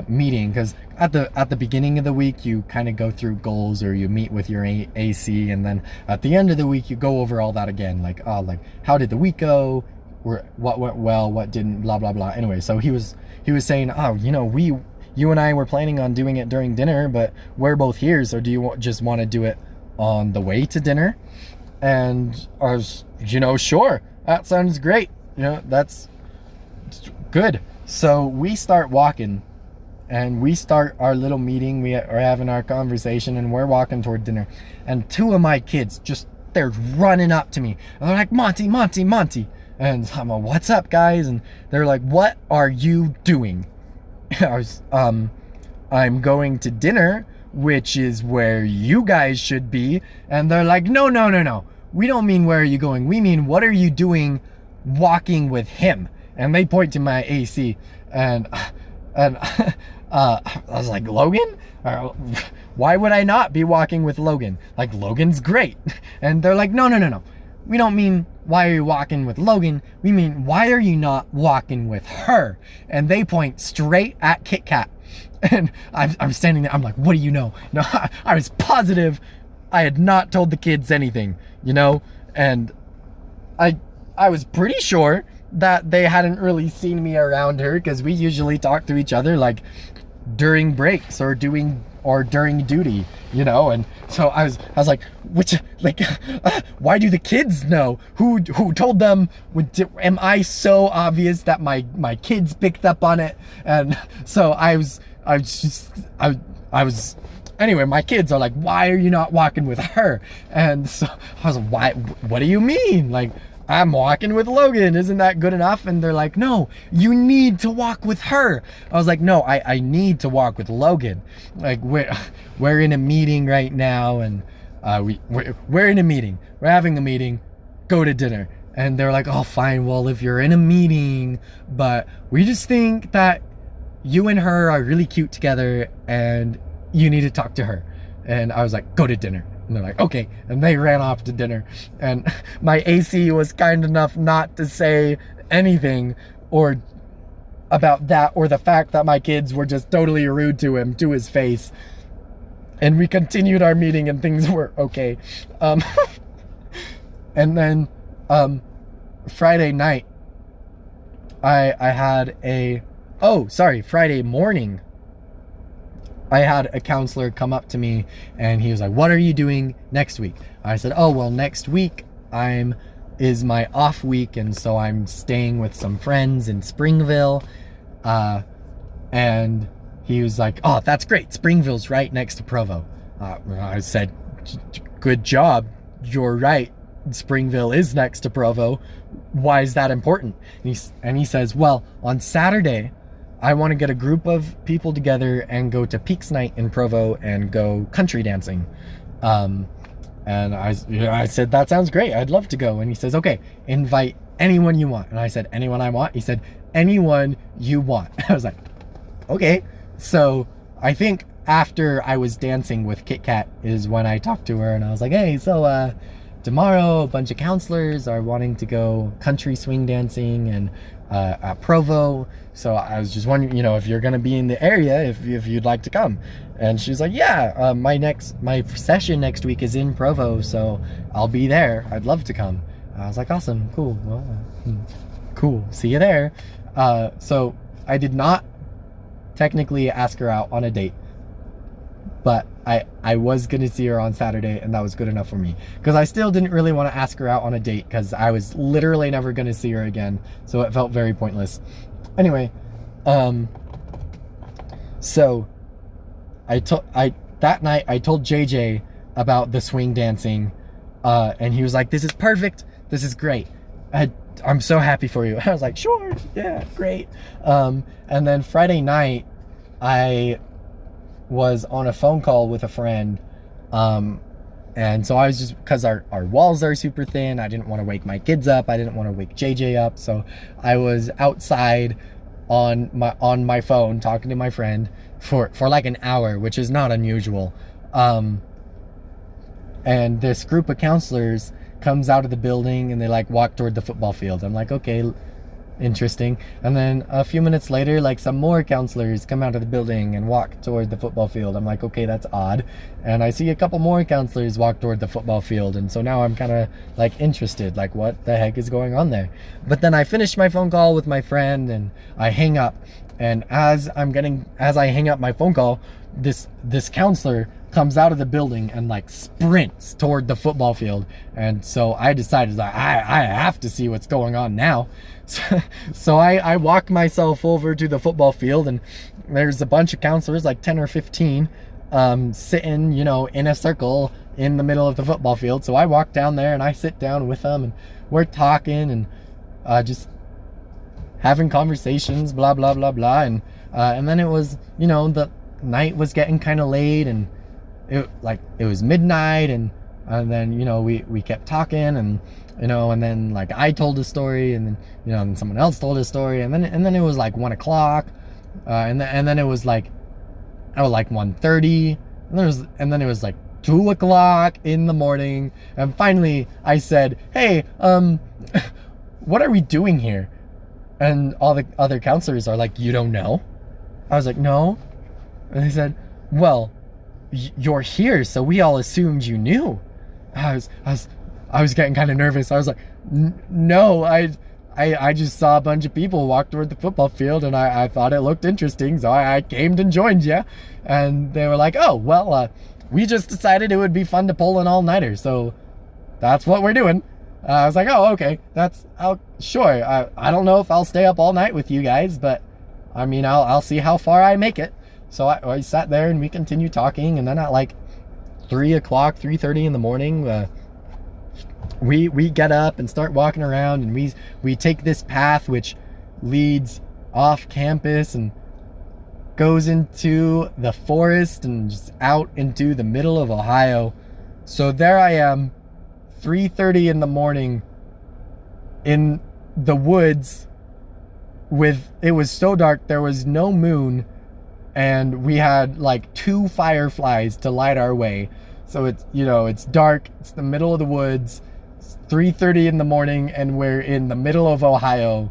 meeting, because at the beginning of the week you kind of go through goals, or you meet with your AC, and then at the end of the week you go over all that again, like, oh, like how did the week go, or what went well, what didn't, blah blah blah. Anyway, so he was saying, oh, you know, you and I were planning on doing it during dinner, but we're both here, so do you just want to do it on the way to dinner? And I was, you know, sure, that sounds great, you know, that's good. So we start walking, and we start our little meeting, we are having our conversation, and we're walking toward dinner, and 2 of my kids they're running up to me, and they're like, Monty, Monty, Monty. And I'm like, what's up, guys? And they're like, what are you doing? I was, I'm going to dinner, which is where you guys should be. And they're like, no, no, no, no. We don't mean where are you going. We mean, what are you doing walking with him? And they point to my AC. And I was like, Logan? Why would I not be walking with Logan? Like, Logan's great. And they're like, no, no, no, no. We don't mean, why are you walking with Logan? We mean, why are you not walking with her? And they point straight at Kitkat. And I'm standing there. I'm like, what do you know? No, I was positive I had not told the kids anything, you know? And I was pretty sure that they hadn't really seen me around her, because we usually talk to each other like during breaks or during duty, you know. And so I was like, which, like, why do the kids know? Who told them? Am I so obvious that my kids picked up on it? And so I was anyway, my kids are like, why are you not walking with her? And so I was like, why, what do you mean? Like, I'm walking with Logan, isn't that good enough? And they're like, no, you need to walk with her. I was like, no, I need to walk with Logan. Like, we're in a meeting right now, and we're in a meeting. We're having a meeting. Go to dinner. And they're like, oh, fine. Well, if you're in a meeting, but we just think that you and her are really cute together, and you need to talk to her. And I was like, go to dinner. And they're like, okay. And they ran off to dinner. And my AC was kind enough not to say anything or about that, or the fact that my kids were just totally rude to him, to his face. And we continued our meeting, and things were okay. And then Friday night, I had Friday morning, I had a counselor come up to me, and he was like, what are you doing next week? I said, oh, well, next week is my off week, and so I'm staying with some friends in Springville. And he was like, oh, that's great. Springville's right next to Provo. I said, good job. You're right. Springville is next to Provo. Why is that important? And he says, well, on Saturday, I want to get a group of people together and go to Peaks Night in Provo and go country dancing. And I said, that sounds great. I'd love to go. And he says, okay, invite anyone you want. And I said, anyone I want? He said, anyone you want. I was like, okay. So I think after I was dancing with Kitkat is when I talked to her, and I was like, hey, so tomorrow a bunch of counselors are wanting to go country swing dancing and at Provo. So I was just wondering, if you're going to be in the area, if you'd like to come. And she's like, yeah, my session next week is in Provo, so I'll be there. I'd love to come. I was like, awesome, cool. Well, cool. See you there. So I did not technically ask her out on a date, but I was going to see her on Saturday, and that was good enough for me, because I still didn't really want to ask her out on a date because I was literally never going to see her again. So it felt very pointless. Anyway, so that night I told JJ about the swing dancing, and he was like, this is perfect. This is great. I'm so happy for you. I was like, sure, yeah, great. And then Friday night, I was on a phone call with a friend, and so I was just, because our walls are super thin, I didn't want to wake my kids up, I didn't want to wake JJ up, so I was outside on my phone talking to my friend for like an hour, which is not unusual. And this group of counselors comes out of the building and they like walk toward the football field. I'm like, okay, interesting. And then a few minutes later, like some more counselors come out of the building and walk toward the football field. I'm like, okay, that's odd. And I see a couple more counselors walk toward the football field, and so now I'm kind of like interested, like what the heck is going on there. But then I finished my phone call with my friend and I hang up, and as I hang up my phone call, this counselor comes out of the building and like sprints toward the football field. And so I decided that I have to see what's going on now. So I walk myself over to the football field, and there's a bunch of counselors, like 10 or 15, sitting, in a circle in the middle of the football field. So I walk down there and I sit down with them, and we're talking and just having conversations, blah, blah, blah, blah. And then it was, the night was getting kind of late, and it was midnight, and then we kept talking, and and then like I told a story, and then then someone else told a story, and then it was like 1 o'clock, and then it was like 1:30, and then it was like 2 o'clock in the morning, and finally I said, hey, what are we doing here? And all the other counselors are like, you don't know? I was like, no. And they said, well, you're here, so we all assumed you knew. I was getting kind of nervous. I was like, no, I just saw a bunch of people walk toward the football field, and I thought it looked interesting, so I came and joined you. And they were like, oh, well, we just decided it would be fun to pull an all-nighter, so that's what we're doing. I was like, oh, okay, sure. I don't know if I'll stay up all night with you guys, but I mean, I'll see how far I make it. So I sat there and we continued talking, and then at like 3 o'clock, 3:30 in the morning, we get up and start walking around, and we take this path which leads off campus and goes into the forest and just out into the middle of Ohio. So there I am, 3:30 in the morning in the woods it was so dark, there was no moon, and we had like 2 fireflies to light our way. So it's, it's dark, it's the middle of the woods, it's 3:30 in the morning, and we're in the middle of Ohio.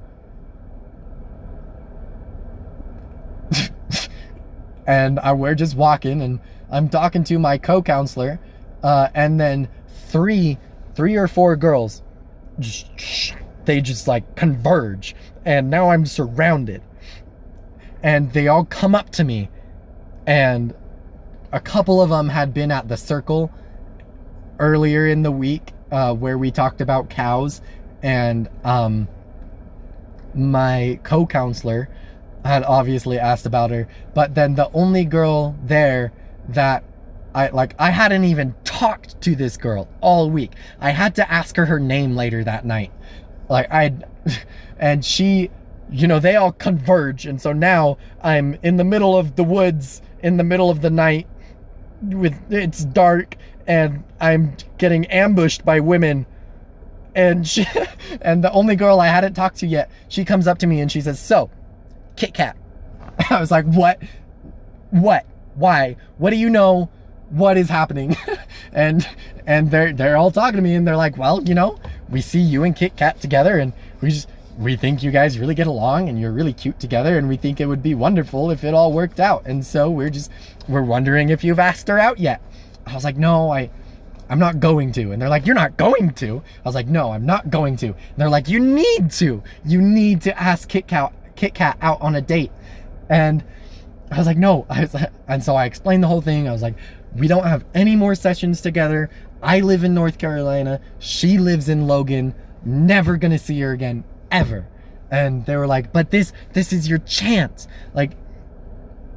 And we're just walking, and I'm talking to my co-counselor, and then three or four girls, they just like converge, and now I'm surrounded. And they all come up to me, and a couple of them had been at the circle earlier in the week, where we talked about cows, and my co-counselor had obviously asked about her, but then the only girl there that I hadn't even talked to this girl all week. I had to ask her name later that night. And she, they all converge. And so now I'm in the middle of the woods in the middle of the night it's dark and I'm getting ambushed by women. And and the only girl I hadn't talked to yet, she comes up to me and she says, "So, Kitkat." I was like, "What? Why? What do you know? What is happening?" and they're all talking to me and they're like, "Well, we see you and Kitkat together and we think you guys really get along and you're really cute together and we think it would be wonderful if it all worked out. And so we're wondering if you've asked her out yet." I was like, "No, I'm not going to." And they're like, "You're not going to?" I was like, "No, I'm not going to." And they're like, "You need to. You need to ask Kitkat out on a date." And I was like, "No." And so I explained the whole thing. I was like, "We don't have any more sessions together. I live in North Carolina. She lives in Logan. Never gonna see her again, ever." And they were like, "But this is your chance."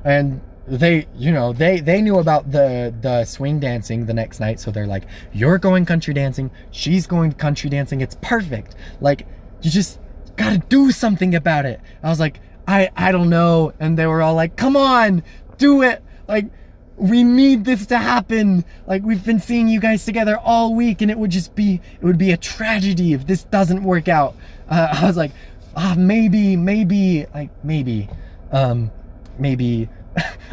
And they knew about the swing dancing the next night. So they're like, "You're going country dancing. She's going country dancing. It's perfect. You just gotta do something about it." I was like, I don't know. And they were all like, "Come on, do it. We need this to happen. We've been seeing you guys together all week and it would be a tragedy if this doesn't work out." I was like, maybe.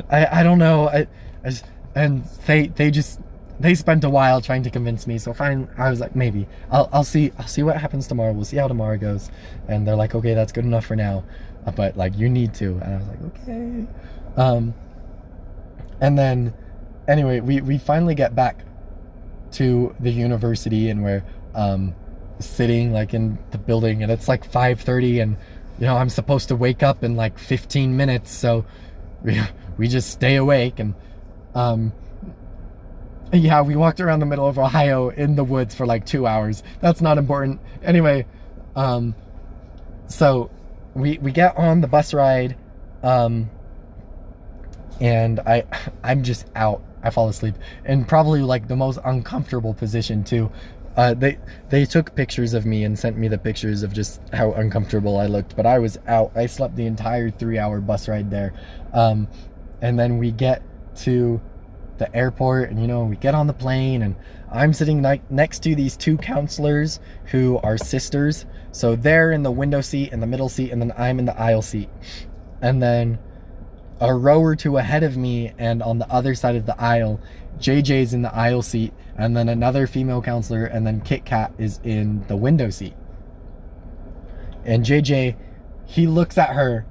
I don't know. And they spent a while trying to convince me. So fine, I was like, maybe I'll see what happens tomorrow. We'll see how tomorrow goes. And they're like, "Okay, that's good enough for now. But you need to." And I was like, "Okay." And then anyway, we finally get back to the university and we're sitting in the building and it's 5:30 and I'm supposed to wake up in 15 minutes. So we just stay awake and yeah, we walked around the middle of Ohio in the woods for 2 hours. That's not important. Anyway, so we get on the bus ride and I'm just out. I fall asleep in probably the most uncomfortable position too. They took pictures of me and sent me the pictures of just how uncomfortable I looked, but I was out. I slept the entire 3-hour bus ride there. And then we get to the airport and we get on the plane and I'm sitting next to these two counselors who are sisters. So they're in the window seat in the middle seat and then I'm in the aisle seat. And then a row or two ahead of me and on the other side of the aisle, JJ's in the aisle seat, and then another female counselor, and then Kitkat is in the window seat. And JJ, he looks at her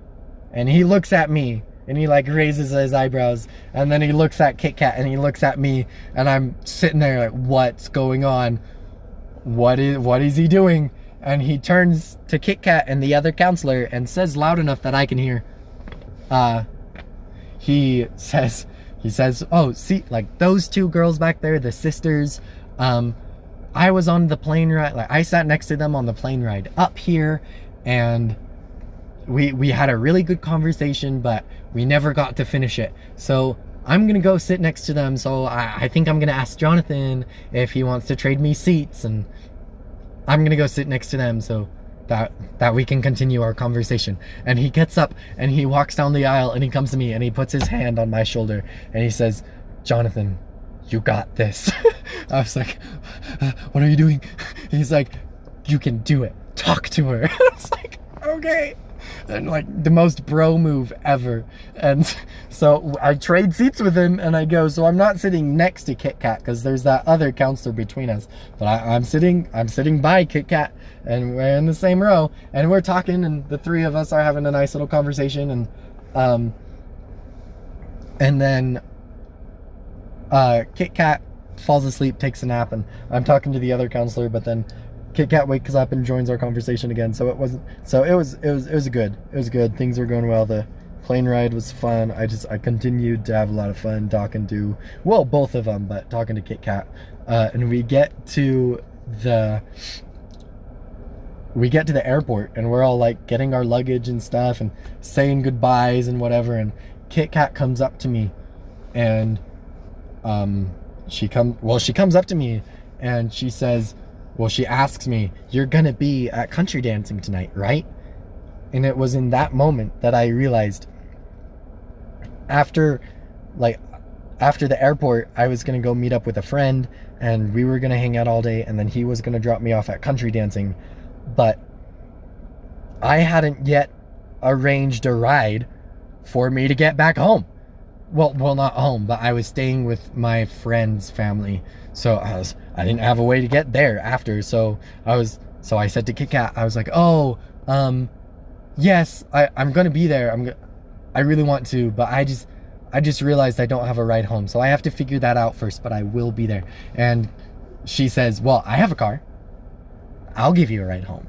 and he looks at me and he raises his eyebrows, and then he looks at Kitkat and he looks at me, and I'm sitting there what's going on? What is he doing? And he turns to Kitkat and the other counselor and says loud enough that I can hear, he says, "Oh, see, those two girls back there, the sisters, I was on the plane ride, I sat next to them on the plane ride up here, and we had a really good conversation, but we never got to finish it. So I'm gonna go sit next to them. So I think I'm gonna ask Jonathan if he wants to trade me seats, and I'm gonna go sit next to them so that we can continue our conversation." And he gets up and he walks down the aisle and he comes to me and he puts his hand on my shoulder and he says, "Jonathan, you got this." I was like, "What are you doing?" He's like, "You can do it. Talk to her." I was like, "Okay." And the most bro move ever. And so I trade seats with him and I go, so I'm not sitting next to Kitkat because there's that other counselor between us, but I'm sitting by Kitkat and we're in the same row and we're talking and the three of us are having a nice little conversation. And then Kitkat falls asleep, takes a nap, and I'm talking to the other counselor, but then Kitkat wakes up and joins our conversation again. So it was good. Things were going well. The plane ride was fun. I continued to have a lot of fun talking to, well, both of them, but talking to Kitkat. And we get to the airport and we're all getting our luggage and stuff and saying goodbyes and whatever. And Kitkat comes up to me and she comes up to me and she says, well, she asks me, you're gonna be at country dancing tonight, right? And it was in that moment that I realized after the airport, I was gonna go meet up with a friend and we were gonna hang out all day, and then he was gonna drop me off at country dancing, but I hadn't yet arranged a ride for me to get back home. Well, not home, but I was staying with my friend's family, so I didn't have a way to get there after. So I said to Kitkat, I was like, oh, yes, I'm gonna be there. I really want to, but I just realized I don't have a ride home, so I have to figure that out first, but I will be there. And she says, well, I have a car. I'll give you a ride home.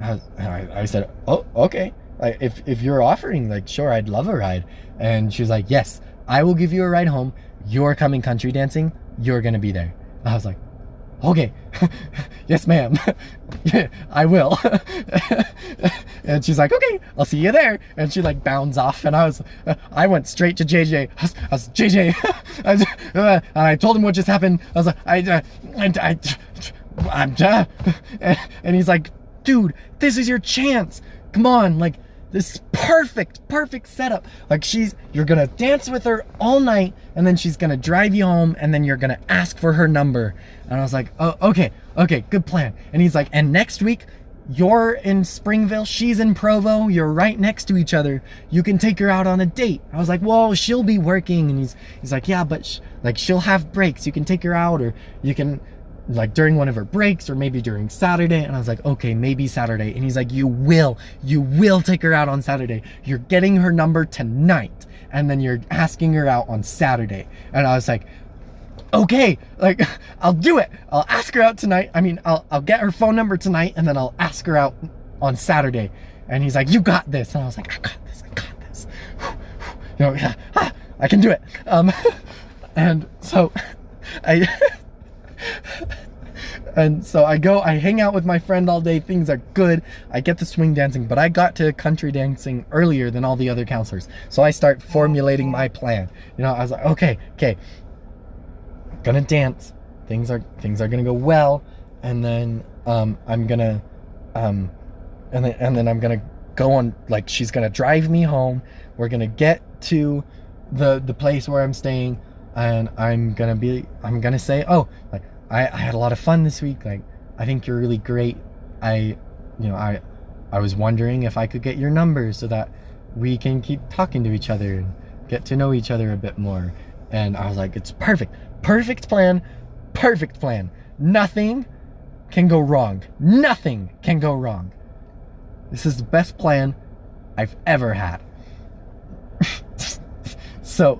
I said, oh, okay. If you're offering, like, sure, I'd love a ride. And she was like, yes, I will give you a ride home. You're coming country dancing. You're gonna be there. I was like, okay, yes, ma'am. Yeah, I will. And she's like, okay, I'll see you there. And she like bounds off, and I went straight to JJ. I was JJ. And I told him what just happened. I was like, I'm done. And he's like, dude, this is your chance. Come on, like, this is perfect setup. Like, you're gonna dance with her all night, and then she's gonna drive you home, and then you're gonna ask for her number. And I was like, oh, okay, good plan. And he's like, and next week, you're in Springville, she's in Provo, you're right next to each other. You can take her out on a date. I was like, well, she'll be working. And he's like, yeah, but she'll have breaks. You can take her out, or you can, like, during one of her breaks, or maybe during Saturday. And I was like, okay, maybe Saturday. And he's like, you will take her out on Saturday. You're getting her number tonight, and then you're asking her out on Saturday. And I was like, okay, like, I'll do it. I'll ask her out tonight. I mean, I'll get her phone number tonight, and then I'll ask her out on Saturday. And he's like, you got this. And I was like, I got this. You know, I can do it. And so I go, I hang out with my friend all day. Things are good. I get to swing dancing, but I got to country dancing earlier than all the other counselors. So I start formulating my plan. You know, I was like, okay, gonna dance. Things are gonna go well, and then I'm gonna and then I'm gonna go on, like, she's gonna drive me home. We're gonna get to the place where I'm staying, and I'm gonna say, oh, like, I had a lot of fun this week. Like, I think you're really great. I was wondering if I could get your number so that we can keep talking to each other and get to know each other a bit more. And I was like, it's perfect plan. Nothing can go wrong. This is the best plan I've ever had. So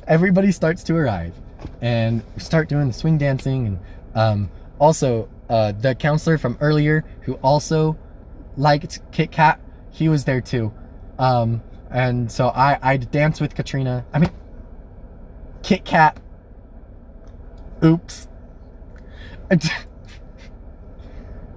everybody starts to arrive, and we start doing the swing dancing. And also the counselor from earlier, who also liked Kitkat, he was there too. And so I'd dance with Kitkat. Oops.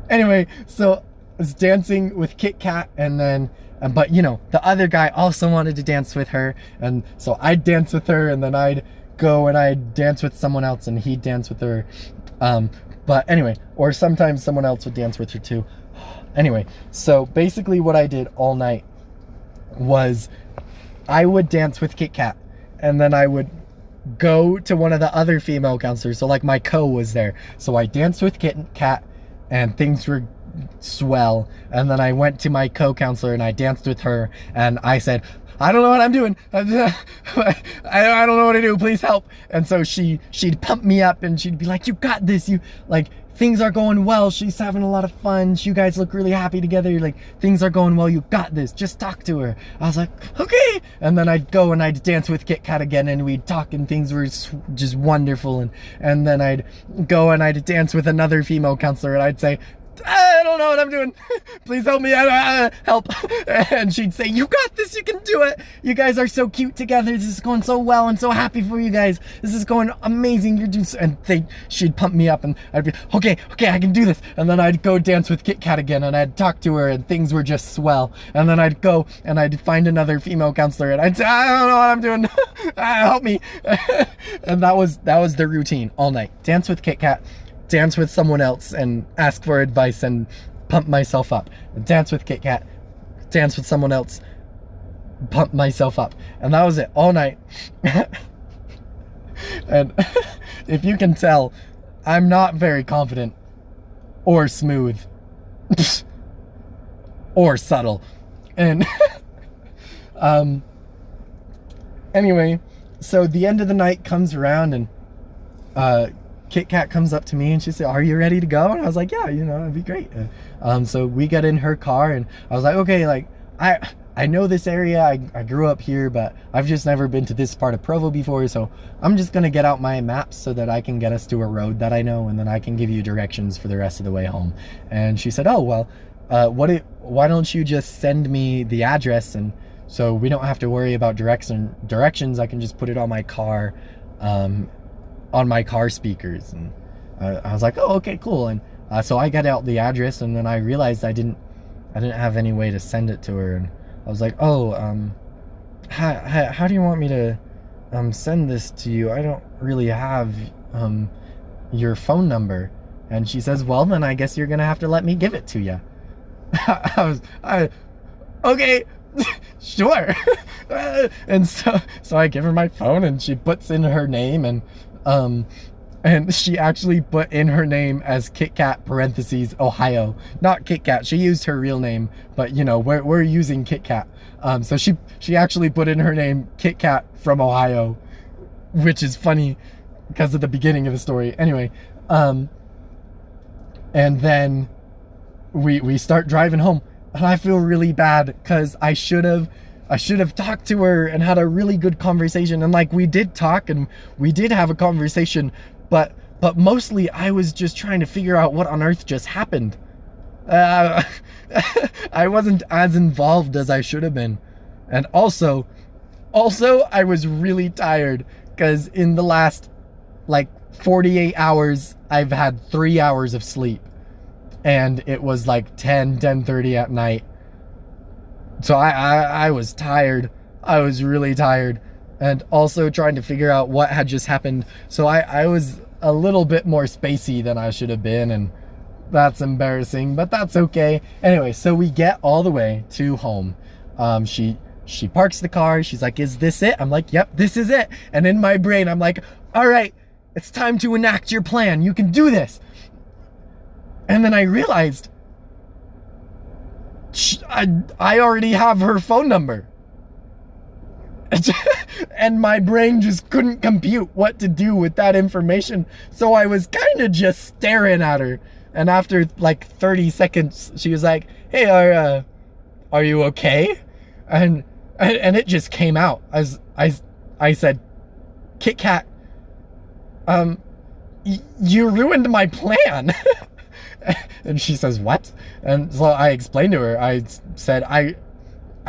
Anyway, so I was dancing with Kitkat, and then, but you know, the other guy also wanted to dance with her, and so I'd dance with her, and then I'd go and I'd dance with someone else, and he'd dance with her. But anyway, or sometimes someone else would dance with her too. Anyway, so basically what I did all night was I would dance with Kitkat, and then I would go to one of the other female counselors. So like my co was there, so I danced with Kitkat, and things were swell. And then I went to my co-counselor and I danced with her, and I said, I don't know what I'm doing. I don't know what to do. Please help. And so she'd pump me up, and she'd be like, you got this. You, like, things are going well. She's having a lot of fun. You guys look really happy together. You're like, things are going well. You got this. Just talk to her. I was like, okay. And then I'd go and I'd dance with Kitkat again, and we'd talk, and things were just wonderful. And then I'd go and I'd dance with another female counselor, and I'd say, I don't know what I'm doing. Please help me. Help. And she'd say, you got this. You can do it. You guys are so cute together. This is going so well. I'm so happy for you guys. This is going amazing. You're doing so. And she'd pump me up and I'd be, okay, I can do this. And then I'd go dance with Kitkat again and I'd talk to her and things were just swell. And then I'd go and I'd find another female counselor and I'd say, I don't know what I'm doing. Help me. And that was the routine all night. Dance with Kitkat. Dance with someone else and ask for advice and pump myself up. Dance with Kitkat, dance with someone else, pump myself up. And that was it all night. And if you can tell, I'm not very confident or smooth or subtle. And anyway, so the end of the night comes around and Kitkat comes up to me and she said, are you ready to go? And I was like, yeah, it'd be great. So we get in her car and I was like, okay, like I know this area. I grew up here, but I've just never been to this part of Provo before. So I'm just going to get out my maps so that I can get us to a road that I know. And then I can give you directions for the rest of the way home. And she said, oh, well, why don't you just send me the address? And so we don't have to worry about directions. I can just put it on my car, on my car speakers. And I was like, oh, okay, cool. And so I got out the address and then I realized I didn't have any way to send it to her. And I was like, oh, how do you want me to send this to you? I don't really have your phone number. And she says, well, then I guess you're gonna have to let me give it to you. Okay, sure. And so I give her my phone and she puts in her name and she actually put in her name as Kitkat parentheses Ohio, not Kitkat. She used her real name, but we're using Kitkat. So she actually put in her name Kitkat from Ohio, which is funny because of the beginning of the story. Anyway, and then we start driving home and I feel really bad because I should have talked to her and had a really good conversation. And like we did talk and we did have a conversation, but mostly I was just trying to figure out what on earth just happened. I wasn't as involved as I should have been. And also I was really tired because in the last like 48 hours, I've had 3 hours of sleep. And it was like 10:30 at night. So I was tired. I was really tired. And also trying to figure out what had just happened. So I was a little bit more spacey than I should have been. And that's embarrassing, but that's okay. Anyway, so we get all the way to home. She parks the car. She's like, is this it? I'm like, yep, this is it. And in my brain, I'm like, all right, it's time to enact your plan. You can do this. And then I realized I already have her phone number. And my brain just couldn't compute what to do with that information. So I was kind of just staring at her. And after like 30 seconds, she was like, hey, are you okay? And it just came out as I said, Kitkat, you ruined my plan. And she says, what? And so I explained to her, I said, I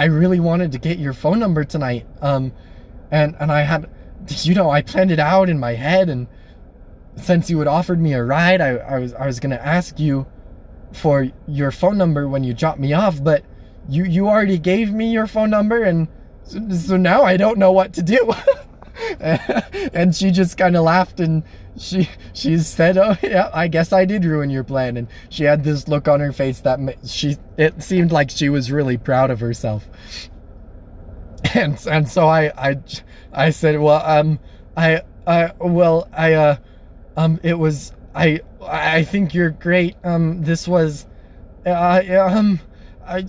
really wanted to get your phone number tonight. And I had, I planned it out in my head. And since you had offered me a ride, I was going to ask you for your phone number when you dropped me off, but you already gave me your phone number. And so now I don't know what to do. And she just kind of laughed and she said, oh yeah, I guess I did ruin your plan. And she had this look on her face that it seemed like she was really proud of herself. And so I said, well, it was, I think you're great. This was, I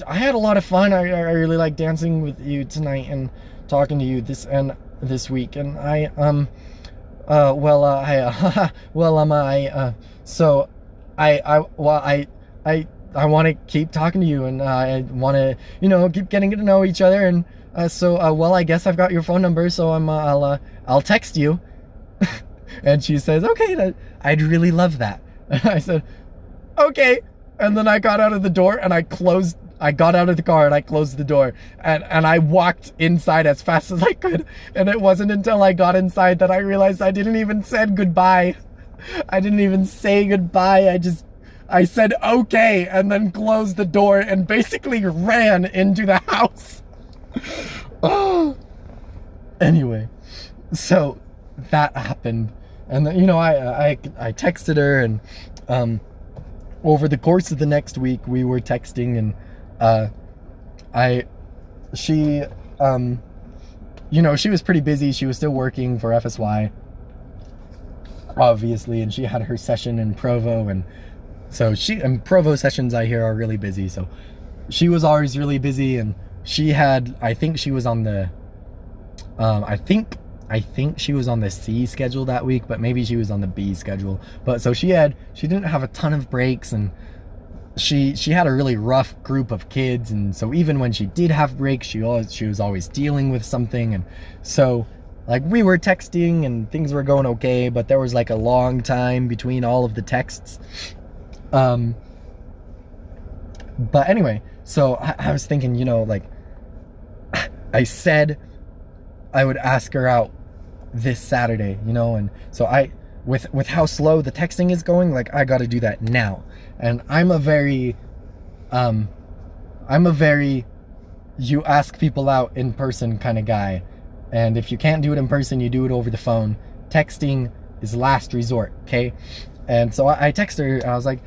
had a lot of fun. I really like dancing with you tonight and talking to you this week. And I want to keep talking to you, and I want to, keep getting to know each other. And I guess I've got your phone number, so I'll text you. And she says, okay, I'd really love that. I said, okay, And then I got out of the door and I got out of the car and I closed the door and I walked inside as fast as I could. And it wasn't until I got inside that I realized I didn't even say goodbye. I didn't even say goodbye. I said okay and then closed the door and basically ran into the house. Oh. Anyway, so that happened. And then, I texted her and over the course of the next week we were texting and she was pretty busy. She was still working for FSY, obviously, and she had her session in Provo, and so Provo sessions I hear are really busy, so she was always really busy, and I think she was on the I think she was on the C schedule that week, but maybe she was on the B schedule. But so she didn't have a ton of breaks, and she had a really rough group of kids, and so even when she did have breaks, she was always dealing with something. And so like we were texting and things were going okay, but there was like a long time between all of the texts. But anyway, so I was thinking, like I said I would ask her out this Saturday, and so with how slow the texting is going, like I got to do that now. And I'm a very you ask people out in person kind of guy, and if you can't do it in person, you do it over the phone. Texting is last resort, okay? And so I texted her and I was like,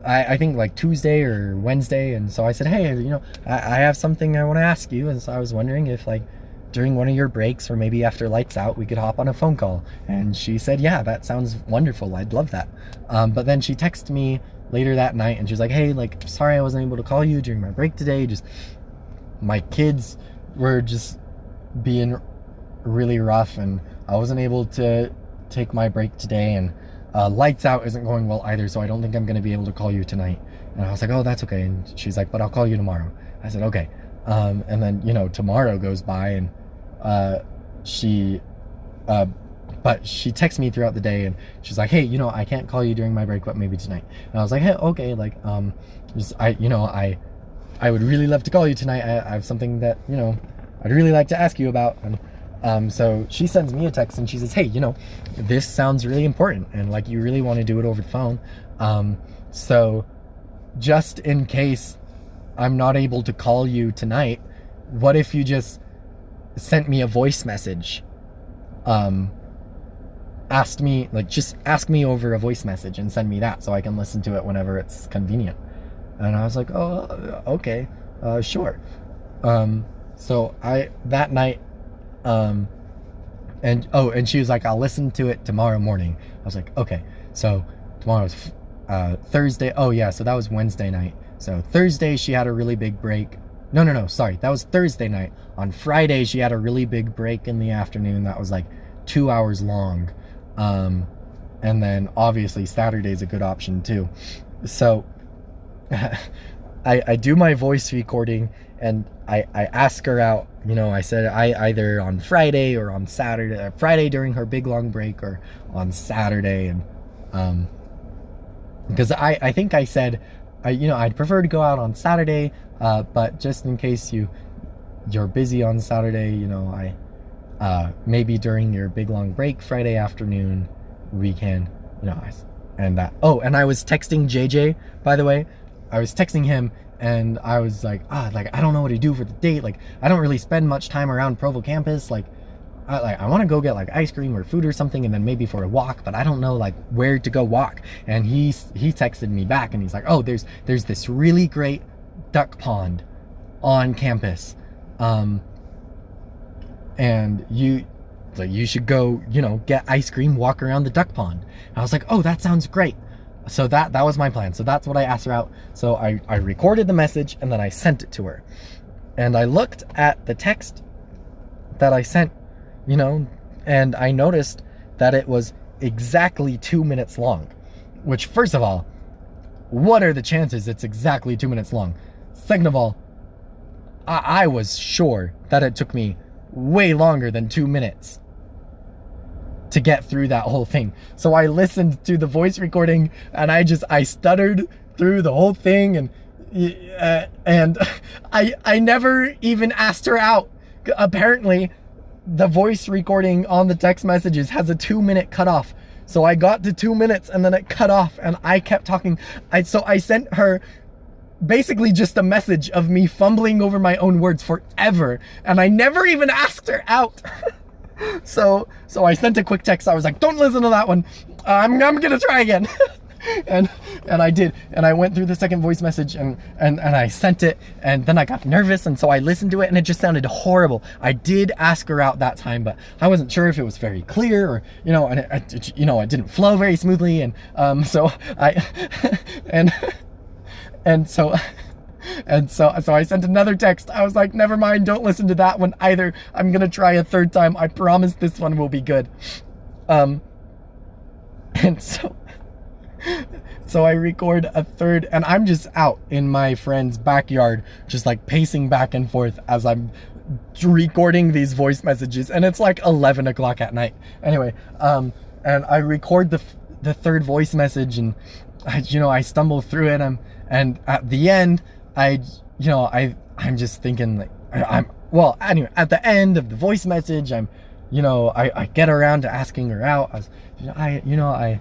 I think like Tuesday or Wednesday, and so I said, hey, I have something I want to ask you, and so I was wondering if like during one of your breaks or maybe after lights out we could hop on a phone call. And she said, yeah, that sounds wonderful, I'd love that. But then she texted me later that night and she's like, hey, like sorry I wasn't able to call you during my break today, just my kids were just being really rough and I wasn't able to take my break today, and lights out isn't going well either, so I don't think I'm going to be able to call you tonight. And I was like, oh, that's okay. And she's like, but I'll call you tomorrow. I said, okay. And then tomorrow goes by, and but she texts me throughout the day and she's like, hey, I can't call you during my break, but maybe tonight. And I was like, hey, okay, like I would really love to call you tonight. I have something that I'd really like to ask you about. And so she sends me a text and she says, hey, this sounds really important and like you really want to do it over the phone. So just in case I'm not able to call you tonight, what if you just sent me a voice message? Just ask me over a voice message and send me that so I can listen to it whenever it's convenient. And I was like, oh, okay, sure. So that night, and she was like, I'll listen to it tomorrow morning. I was like, okay. So tomorrow's Thursday. Oh yeah, so that was Wednesday night. So Thursday she had a really big break. No, sorry, that was Thursday night. On Friday she had a really big break in the afternoon that was like 2 hours long. And then obviously Saturday's a good option too. So I do my voice recording and I ask her out. I said either on Friday or on Saturday, Friday during her big long break or on Saturday. And because I think I said I'd prefer to go out on Saturday, but just in case you're busy on Saturday, maybe during your big long break Friday afternoon we can, and that. Oh, and I was texting JJ, by the way. I was texting him and I was like, I don't know what to do for the date. Like, I don't really spend much time around Provo campus. Like I want to go get like ice cream or food or something and then maybe for a walk, but I don't know like where to go walk. And he texted me back and he's like, oh, there's this really great duck pond on campus. And you should go, get ice cream, walk around the duck pond. And I was like, oh, that sounds great. So that was my plan. So that's what I asked her out. So I recorded the message and then I sent it to her. And I looked at the text that I sent, and I noticed that it was exactly 2 minutes long. Which, first of all, what are the chances it's exactly 2 minutes long? Second of all, I was sure that it took me way longer than 2 minutes to get through that whole thing. So I listened to the voice recording and I stuttered through the whole thing, and I never even asked her out. Apparently, the voice recording on the text messages has a 2-minute cutoff. So I got to 2 minutes and then it cut off and I kept talking. So I sent her basically just a message of me fumbling over my own words forever. And I never even asked her out. So I sent a quick text. I was like, don't listen to that one. I'm gonna try again. and I did, and I went through the second voice message and I sent it, and then I got nervous, and so I listened to it, and it just sounded horrible. I did ask her out that time, but I wasn't sure if it was very clear, or and it didn't flow very smoothly, and so I so I sent another text. I was like, never mind, don't listen to that one either. I'm gonna try a third time. I promise this one will be good. And so I record a third, and I'm just out in my friend's backyard, just like pacing back and forth as I'm recording these voice messages, and it's like 11 o'clock at night. Anyway, and I record the third voice message, and I stumble through it, and at the end, I'm just thinking, like, anyway, at the end of the voice message, I get around to asking her out. I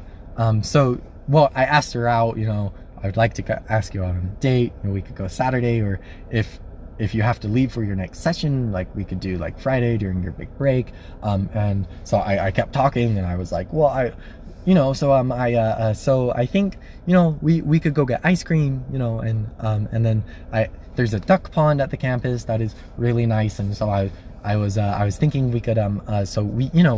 asked her out, I would like to ask you out on a date. We could go Saturday, or if you have to leave for your next session, like we could do like Friday during your big break. And so I kept talking, and I was like, well, so I think, we could go get ice cream, and then there's a duck pond at the campus that is really nice. And so I was thinking we could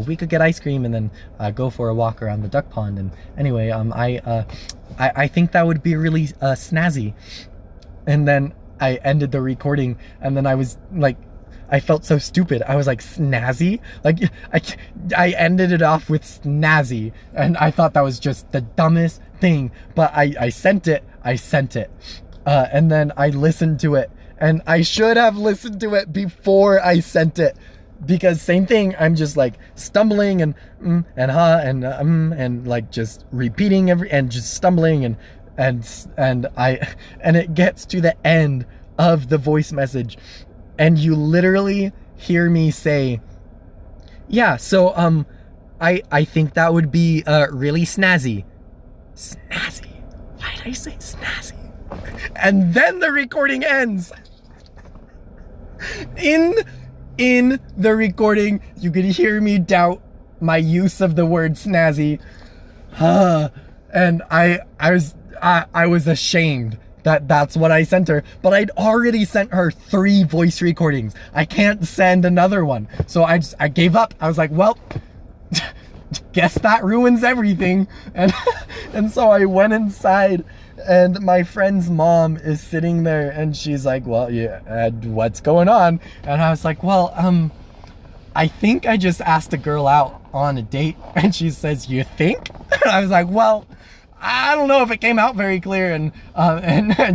we could get ice cream and then go for a walk around the duck pond. And anyway, I think that would be really snazzy. And then I ended the recording, and then I was like, I felt so stupid. I was like, snazzy? Like, I ended it off with snazzy, and I thought that was just the dumbest thing. But I sent it. And then I listened to it. And I should have listened to it before I sent it, because same thing. I'm just like stumbling and like just repeating and just stumbling and it gets to the end of the voice message, and you literally hear me say, yeah, so I think that would be really snazzy. Snazzy. Why did I say snazzy? And then the recording ends. In the recording, you could hear me doubt my use of the word snazzy. And I was ashamed that that's what I sent her, but I'd already sent her 3 voice recordings. I can't send another one. So I gave up. I was like, well, guess that ruins everything. And so I went inside, and my friend's mom is sitting there, and she's like, well, yeah, what's going on? And I was like, well, I think I just asked a girl out on a date. And she says, you think? And I was like, well, I don't know if it came out very clear. And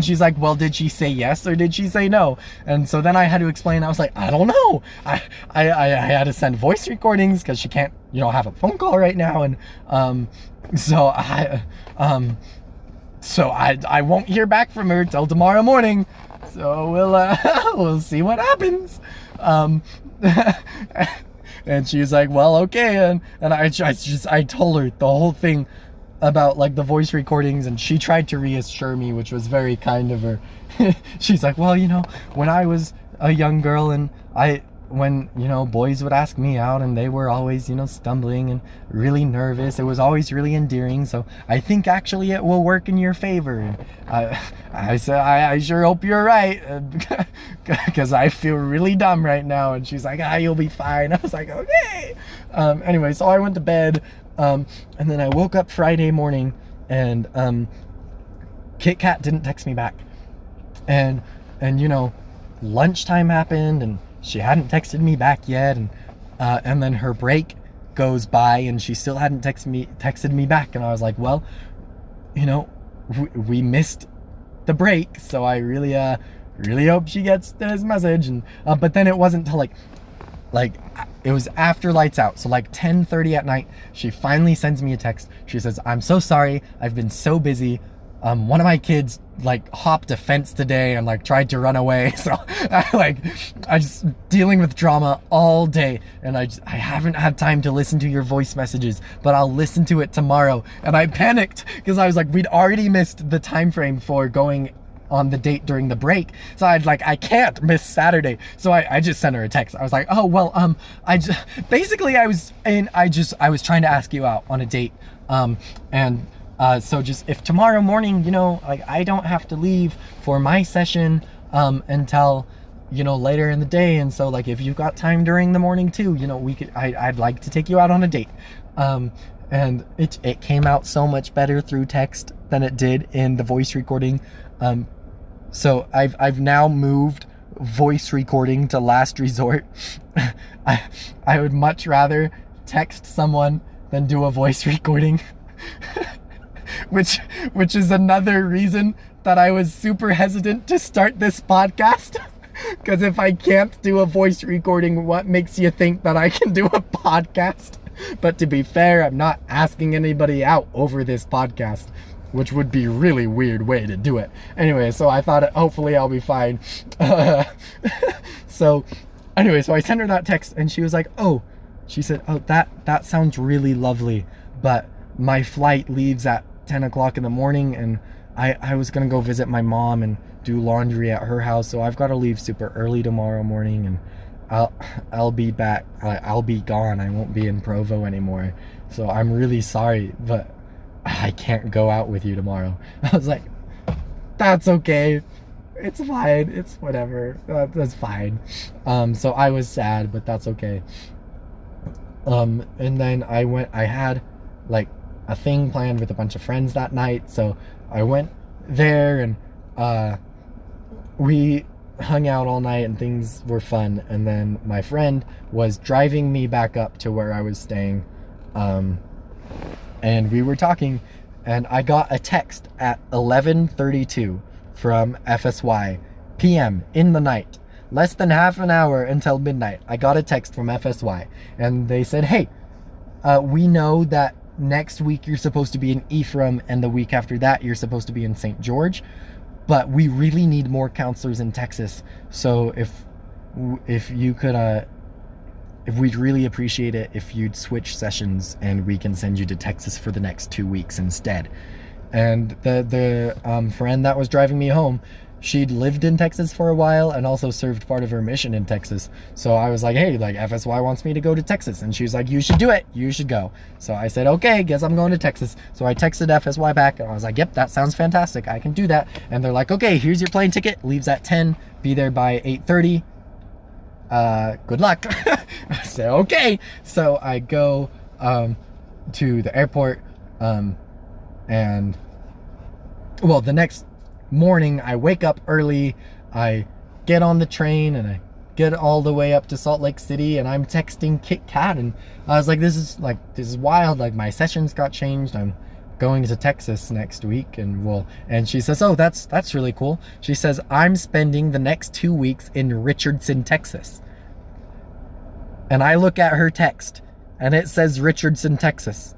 she's like, well, did she say yes or did she say no? And so then I had to explain. I was like, I don't know. I had to send voice recordings because she can't, have a phone call right now. And so I won't hear back from her till tomorrow morning. So we'll see what happens. And she's like, well, okay. And I told her the whole thing about like the voice recordings, and she tried to reassure me, which was very kind of her. She's like, well, when I was a young girl, and when boys would ask me out, and they were always stumbling and really nervous, it was always really endearing, so I think actually it will work in your favor. And I said, I sure hope you're right, because I feel really dumb right now. And she's like, you'll be fine. I was like, okay. Anyway, so I went to bed, and then I woke up Friday morning, and Kitkat didn't text me back, and lunchtime happened, and she hadn't texted me back yet, and then her break goes by, and she still hadn't texted me back. And I was like, well, we missed the break, so I really hope she gets this message. And but then it wasn't till like it was after lights out, so like 10:30 at night, she finally sends me a text. She says, I'm so sorry, I've been so busy. one of my kids like hopped a fence today and like tried to run away. So I just dealing with drama all day, and I haven't had time to listen to your voice messages, but I'll listen to it tomorrow. And I panicked because I was like, we'd already missed the time frame for going on the date during the break, so I can't miss Saturday. So I just sent her a text. I was like, oh well, I was trying to ask you out on a date, so just if tomorrow morning, like I don't have to leave for my session until later in the day, and so like if you've got time during the morning too, I'd like to take you out on a date. And it came out so much better through text than it did in the voice recording. So I've now moved voice recording to last resort. I would much rather text someone than do a voice recording. which is another reason that I was super hesitant to start this podcast. Because if I can't do a voice recording, what makes you think that I can do a podcast? But to be fair, I'm not asking anybody out over this podcast, which would be a really weird way to do it. Anyway, so I thought hopefully I'll be fine. So I sent her that text, and she was like, she said, that sounds really lovely, but my flight leaves at 10 o'clock in the morning, and I was gonna go visit my mom and do laundry at her house, so I've got to leave super early tomorrow morning, and I'll be back. I'll be gone. I won't be in Provo anymore. So I'm really sorry, but I can't go out with you tomorrow. I was like, that's okay. It's fine. It's whatever. That's fine. So I was sad, but that's okay. And then I had like a thing planned with a bunch of friends that night. So I went there, and we hung out all night, and things were fun. And then my friend was driving me back up to where I was staying, and we were talking, and I got a text at 11:32 from FSY PM in the night, less than half an hour until midnight. I got a text from FSY, and they said, hey, we know that next week you're supposed to be in Ephraim, and the week after that you're supposed to be in St. George, but we really need more counselors in Texas. So if you could, if we'd really appreciate it if you'd switch sessions, and we can send you to Texas for the next 2 weeks instead. And the friend that was driving me home, she'd lived in Texas for a while and also served part of her mission in Texas. So I was like, hey, like FSY wants me to go to Texas. And she was like, you should do it. You should go. So I said, okay, guess I'm going to Texas. So I texted FSY back, and I was like, yep, that sounds fantastic. I can do that. And they're like, okay, here's your plane ticket. Leaves at 10. Be there by 8:30. Good luck. I said, okay. So I go to the airport, and well, the next morning I wake up early, I get on the train, and I get all the way up to Salt Lake City, and I'm texting Kitkat, and I was like, this is wild, like my sessions got changed, I'm going to Texas next week, and she says, oh, that's really cool. She says, I'm spending the next 2 weeks in Richardson, Texas. And I look at her text, and it says Richardson, Texas.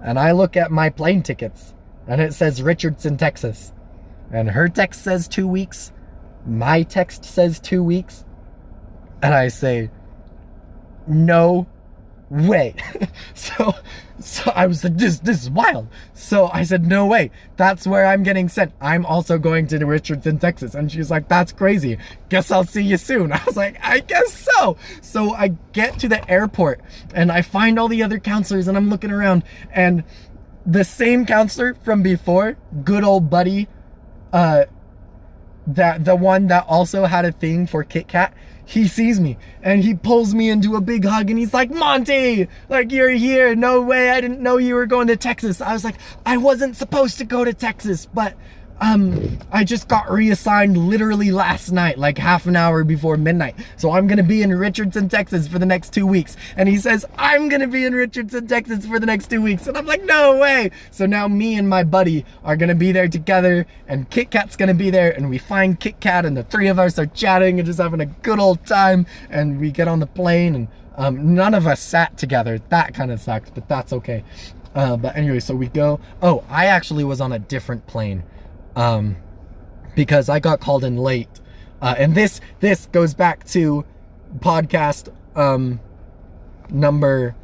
And I look at my plane tickets, and it says Richardson, Texas. And her text says 2 weeks. My text says 2 weeks. And I say, no way. So I was like, this is wild. So I said, no way. That's where I'm getting sent. I'm also going to Richardson, Texas. And she's like, that's crazy. Guess I'll see you soon. I was like, I guess so. So I get to the airport, and I find all the other counselors, and I'm looking around, and the same counselor from before, good old buddy, the one that also had a thing for Kitkat, he sees me, and he pulls me into a big hug, and he's like, Monty, like, you're here. No way. I didn't know you were going to Texas. I was like, I wasn't supposed to go to Texas, but I just got reassigned literally last night, like half an hour before midnight. So I'm going to be in Richardson, Texas for the next 2 weeks. And he says, I'm going to be in Richardson, Texas for the next 2 weeks. And I'm like, no way. So now me and my buddy are going to be there together, and Kitkat's going to be there, and we find Kitkat, and the three of us are chatting and just having a good old time. And we get on the plane, and none of us sat together. That kind of sucked, but that's okay. But anyway, so we go. Oh, I actually was on a different plane. because I got called in late. And this goes back to podcast number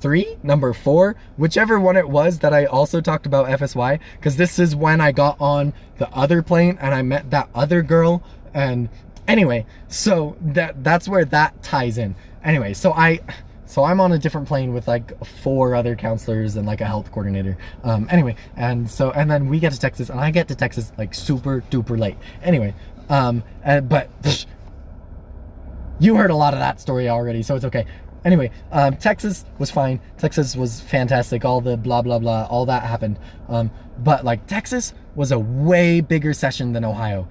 4, whichever one it was that I also talked about FSY, because this is when I got on the other plane and I met that other girl. And anyway, so that's where that ties in. Anyway, so I'm on a different plane with like 4 other counselors and like a health coordinator. Anyway, and then we get to Texas, and I get to Texas like super duper late. Anyway, but you heard a lot of that story already, so it's okay. Anyway, Texas was fine. Texas was fantastic. All the blah, blah, blah, all that happened. But like Texas was a way bigger session than Ohio.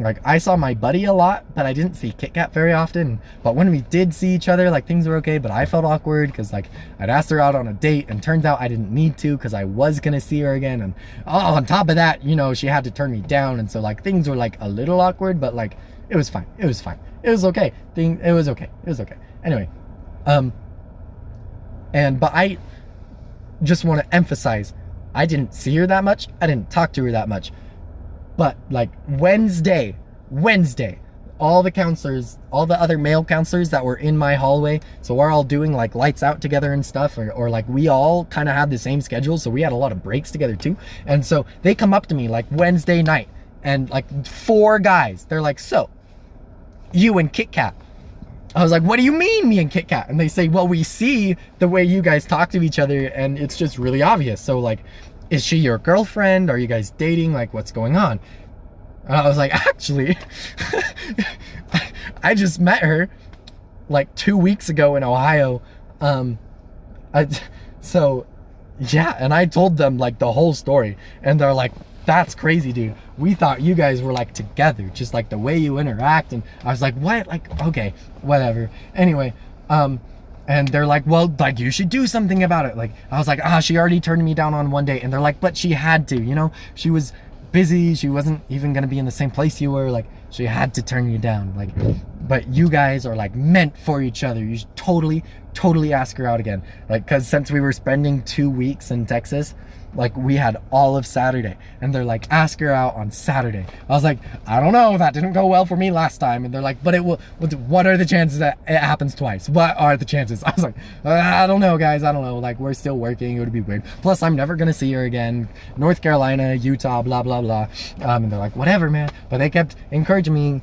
Like I saw my buddy a lot, but I didn't see Kitkat very often. But when we did see each other, like things were okay, but I felt awkward because like I'd asked her out on a date, and turns out I didn't need to because I was gonna see her again. And on top of that, you know, she had to turn me down. And so like things were like a little awkward, but like it was fine. It was fine. It was okay. It was okay. It was okay. Anyway, but I just want to emphasize, I didn't see her that much. I didn't talk to her that much. But like Wednesday, all the counselors, all the other male counselors that were in my hallway, so we're all doing like lights out together and stuff, or like we all kind of had the same schedule, so we had a lot of breaks together too. And so they come up to me like Wednesday night, and like 4 guys, they're like, so you and Kitkat. I was like, what do you mean, me and Kitkat? And they say, well, we see the way you guys talk to each other, and it's just really obvious. So like, is she your girlfriend? Are you guys dating? Like, what's going on? And I was like, actually, I just met her like 2 weeks ago in Ohio. So yeah, and I told them like the whole story, and they're like, that's crazy, dude. We thought you guys were like together, just like the way you interact. And I was like, what? Like, okay, whatever. Anyway, and they're like, well, like you should do something about it. Like, I was like, she already turned me down on one date. And they're like, but she had to, you know, she was busy. She wasn't even going to be in the same place you were. Like, she had to turn you down. Like, but you guys are like meant for each other. You should totally ask her out again. Like, cause since we were spending 2 weeks in Texas, like we had all of Saturday, and they're like, ask her out on Saturday. I was like, I don't know, that didn't go well for me last time. And they're like, but it will, what are the chances that it happens twice? What are the chances? I was like, I don't know, guys, I don't know, like we're still working, it would be weird. Plus I'm never gonna see her again. North Carolina, Utah, blah blah blah. And they're like, whatever, man. But they kept encouraging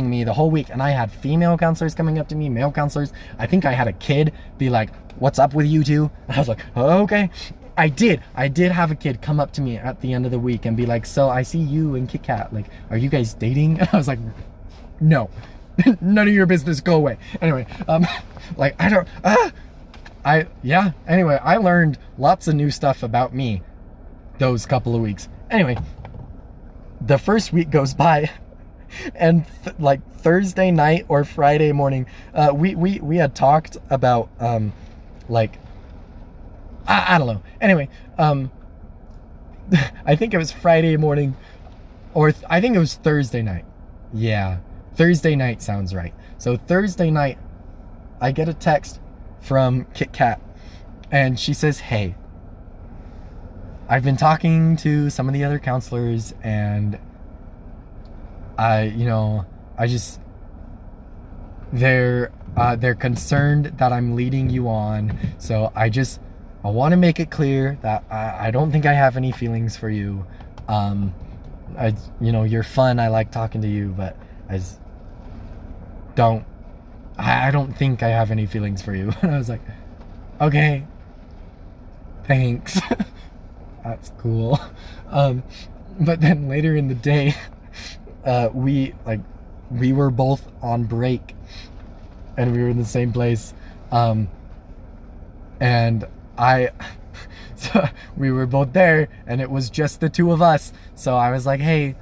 me the whole week. And I had female counselors coming up to me, male counselors. I think I had a kid be like, what's up with you two? And I was like, oh, okay. I did have a kid come up to me at the end of the week and be like, so I see you and Kitkat, like, are you guys dating? And I was like, no, none of your business, go away. Anyway, like, anyway, I learned lots of new stuff about me those couple of weeks. Anyway, the first week goes by, and like Thursday night or Friday morning, we had talked about, like, I don't know. Anyway, I think it was Friday morning, or I think it was Thursday night. Yeah, Thursday night sounds right. So Thursday night, I get a text from Kitkat, and she says, hey, I've been talking to some of the other counselors, and they're concerned that I'm leading you on. So I want to make it clear that I don't think I have any feelings for you. You're fun. I like talking to you, but I don't think I have any feelings for you. And I was like, okay, thanks. That's cool. But then later in the day, we were both on break, and we were in the same place. And so we were both there, and it was just the two of us. So I was like, hey,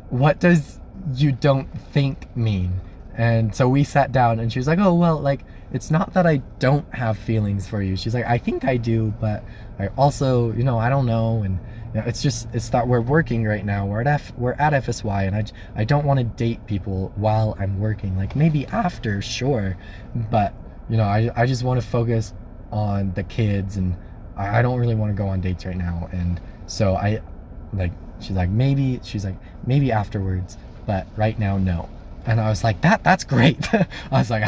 what does you don't think mean? And so we sat down, and she was like, oh, well, like, it's not that I don't have feelings for you. She's like, I think I do, but I also, I don't know. And it's that we're working right now. We're at FSY, and I don't want to date people while I'm working. Like, maybe after, sure, but I just want to focus on the kids, and I don't really want to go on dates right now. And so she's like, maybe afterwards, but right now, no. And I was like, that's great. I was like,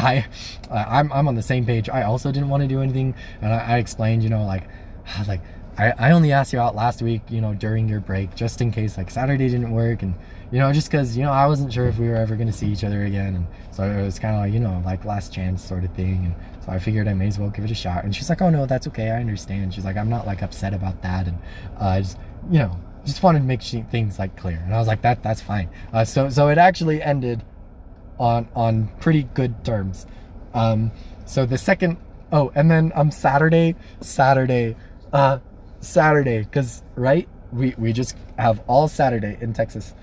I'm on the same page. I also didn't want to do anything. And I explained, you know, like I only asked you out last week, you know, during your break, just in case like Saturday didn't work. And, you know, just cause, you know, I wasn't sure if we were ever going to see each other again. And so it was kind of like, you know, like last chance sort of thing. And so I figured I may as well give it a shot. And she's like, oh no, that's okay. I understand. She's like, I'm not like upset about that. And I just, you know, just wanted to make things like clear. And I was like, that's fine. So it actually ended on pretty good terms. So the second, and then Saturday, because right, we just have all Saturday in Texas.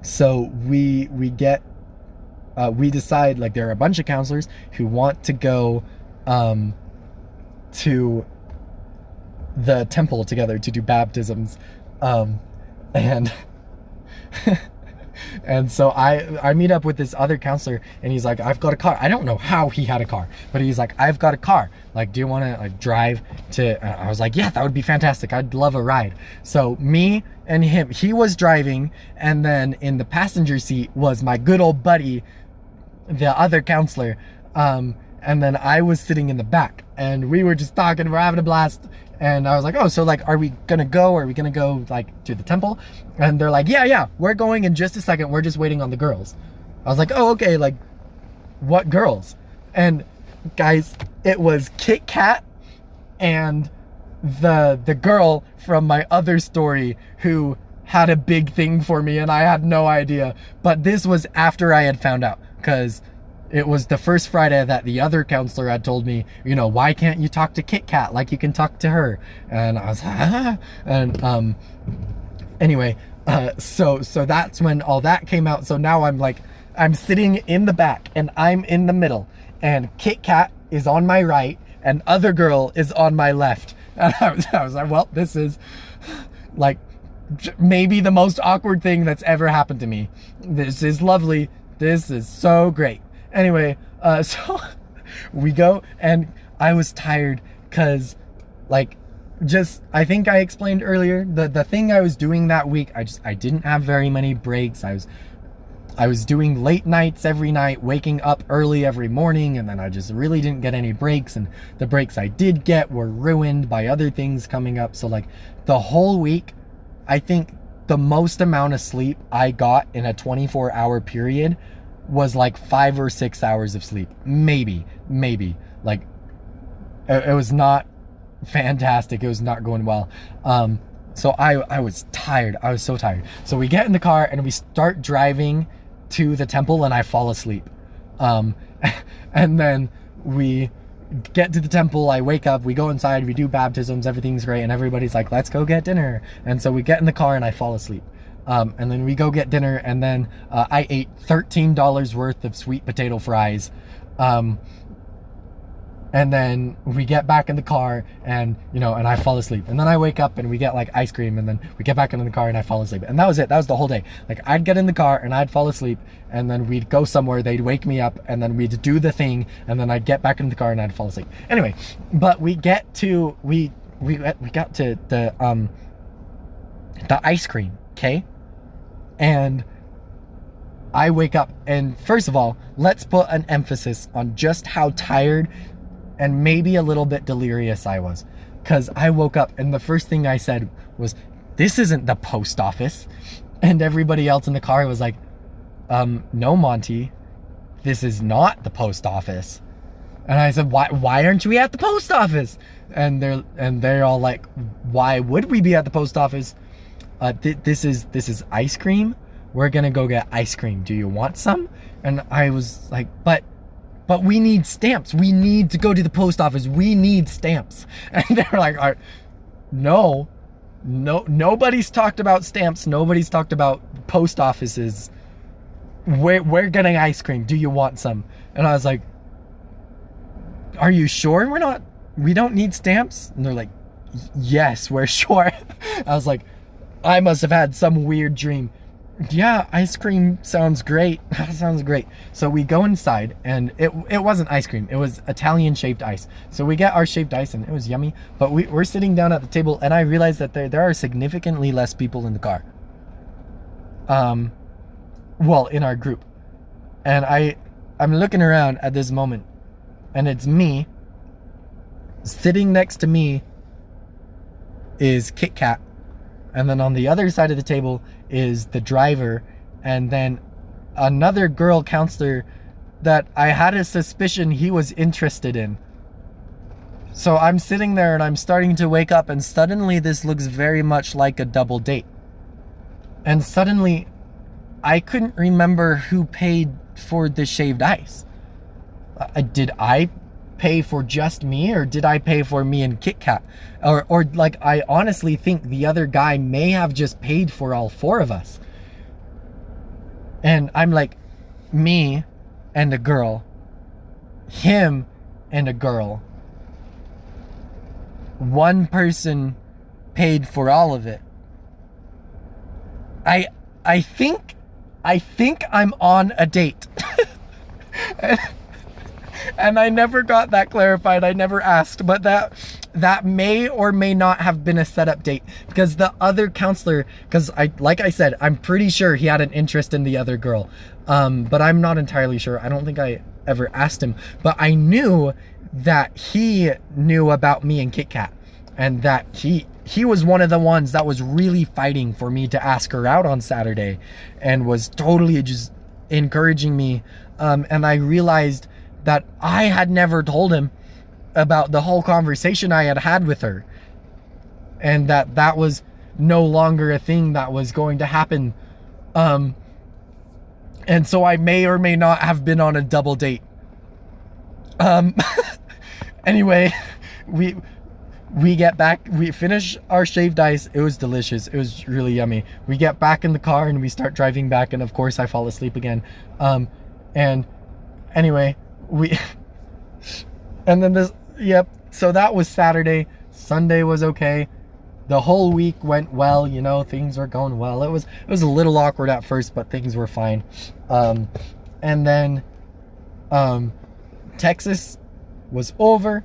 So we decide, like, there are a bunch of counselors who want to go to the temple together to do baptisms, and and so I meet up with this other counselor, and he's like, I've got a car. I don't know how he had a car, but he's like, I've got a car. Like, do you want to like drive to, I was like, yeah, that would be fantastic. I'd love a ride. So me and him, he was driving, and then in the passenger seat was my good old buddy, the other counselor. And then I was sitting in the back, and we were just talking, we're having a blast. And I was like, oh, so like, are we gonna go? Are we gonna go like to the temple? And they're like, yeah, we're going in just a second. We're just waiting on the girls. I was like, oh, okay, like what girls? And guys, it was Kitkat and the girl from my other story who had a big thing for me, and I had no idea. But this was after I had found out, because it was the first Friday that the other counselor had told me, you know, why can't you talk to Kitkat like you can talk to her? And I was like, ah. And anyway, so that's when all that came out. So now I'm sitting in the back, and I'm in the middle, and Kitkat is on my right, and other girl is on my left. And I was like, well, this is like maybe the most awkward thing that's ever happened to me. This is lovely. This is so great. Anyway, so we go, and I was tired because, like, I think I explained earlier, the thing I was doing that week, I didn't have very many breaks. I was doing late nights every night, waking up early every morning, and then I just really didn't get any breaks, and the breaks I did get were ruined by other things coming up. So like the whole week, I think the most amount of sleep I got in a 24-hour period was like 5 or 6 hours of sleep. Maybe. Like, it was not fantastic. It was not going well. So I was tired. I was so tired. So we get in the car, and we start driving to the temple, and I fall asleep. And then we get to the temple, I wake up, we go inside, we do baptisms, everything's great, and everybody's like, let's go get dinner. And so we get in the car, and I fall asleep. And then we go get dinner, and then I ate $13 worth of sweet potato fries. And then we get back in the car, and, you know, and I fall asleep. And then I wake up, and we get like ice cream, and then we get back into the car, and I fall asleep. And that was it. That was the whole day. Like, I'd get in the car, and I'd fall asleep, and then we'd go somewhere, they'd wake me up, and then we'd do the thing, and then I'd get back in the car, and I'd fall asleep. Anyway, but we got to the ice cream, okay? And I wake up, and first of all, let's put an emphasis on just how tired and maybe a little bit delirious I was. Because I woke up, and the first thing I said was, this isn't the post office. And everybody else in the car was like, no, Monty, this is not the post office. And I said, why aren't we at the post office? And they're all like, why would we be at the post office? This is ice cream. We're gonna go get ice cream. Do you want some? And I was like, but we need stamps. We need to go to the post office. We need stamps. And they're like, no, nobody's talked about stamps. Nobody's talked about post offices. We're getting ice cream. Do you want some? And I was like, are you sure we don't need stamps? And they're like, yes, we're sure. I was like, I must have had some weird dream, Yeah, ice cream sounds great. That sounds great. So we go inside, and it wasn't ice cream. It was Italian shaved ice. So we get our shaved ice, and it was yummy. But we're sitting down at the table, and I realized that there are significantly less people in the car. Well, in our group. And I'm looking around at this moment, and it's me. Sitting next to me is Kitkat. And then on the other side of the table is the driver, and then another girl counselor that I had a suspicion he was interested in. So I'm sitting there and I'm starting to wake up, and suddenly this looks very much like a double date. And suddenly I couldn't remember who paid for the shaved ice. Did I pay for just me, or did I pay for me and Kitkat? Or like, I honestly think the other guy may have just paid for all four of us. And I'm like, me and a girl, him and a girl, one person paid for all of it. I think I'm on a date. And I never got that clarified. I never asked, but that may or may not have been a setup date, because the other counselor, because like I said, I'm pretty sure he had an interest in the other girl, but I'm not entirely sure. I don't think I ever asked him, but I knew that he knew about me and Kitkat, and that he was one of the ones that was really fighting for me to ask her out on Saturday, and was totally just encouraging me. And I realized that I had never told him about the whole conversation I had had with her, and that was no longer a thing that was going to happen. And so I may or may not have been on a double date. Anyway, we get back, we finish our shaved ice. It was delicious. It was really yummy. We get back in the car and we start driving back, and of course I fall asleep again. And anyway, and then so that was Saturday. Sunday was okay. The whole week went well, things were going well. It was a little awkward at first, but things were fine. And then Texas was over.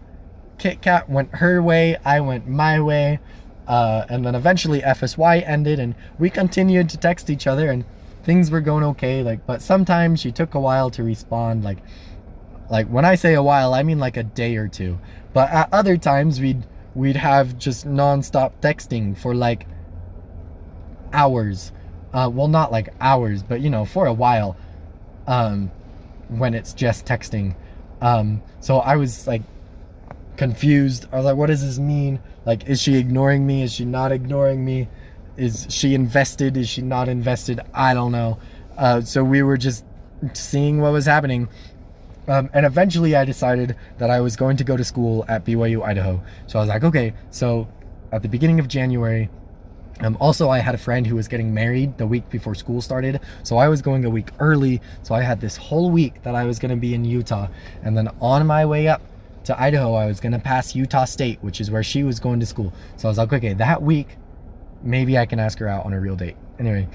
Kitkat went her way, I went my way, and then eventually FSY ended, and we continued to text each other, and things were going okay. But sometimes she took a while to respond. Like when I say a while, I mean like a day or two. But at other times we'd have just non-stop texting for like hours. Well, not like hours, but for a while, when it's just texting. So I was like confused. I was like, what does this mean? Like, is she ignoring me? Is she not ignoring me? Is she invested? Is she not invested? I don't know. So we were just seeing what was happening. And eventually I decided that I was going to go to school at BYU, Idaho. So I was like, okay. So at the beginning of January, also I had a friend who was getting married the week before school started. So I was going a week early. So I had this whole week that I was going to be in Utah. And then on my way up to Idaho, I was going to pass Utah State, which is where she was going to school. So I was like, okay, that week, maybe I can ask her out on a real date. Anyway,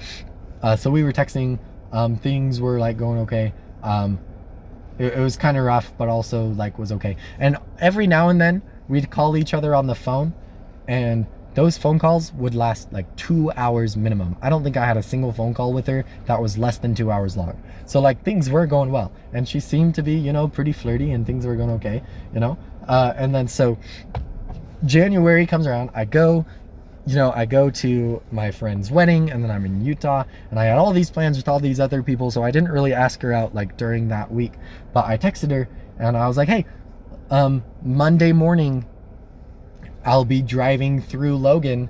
so we were texting. Things were like going okay. It was kind of rough, but also like was okay. And every now and then we'd call each other on the phone, and those phone calls would last like 2 hours minimum. I don't think I had a single phone call with her that was less than 2 hours long. So like things were going well, and she seemed to be, pretty flirty, and things were going okay, and then so January comes around. I go to my friend's wedding, and then I'm in Utah, and I had all these plans with all these other people, so I didn't really ask her out like during that week. But I texted her, and I was like, hey, Monday morning I'll be driving through Logan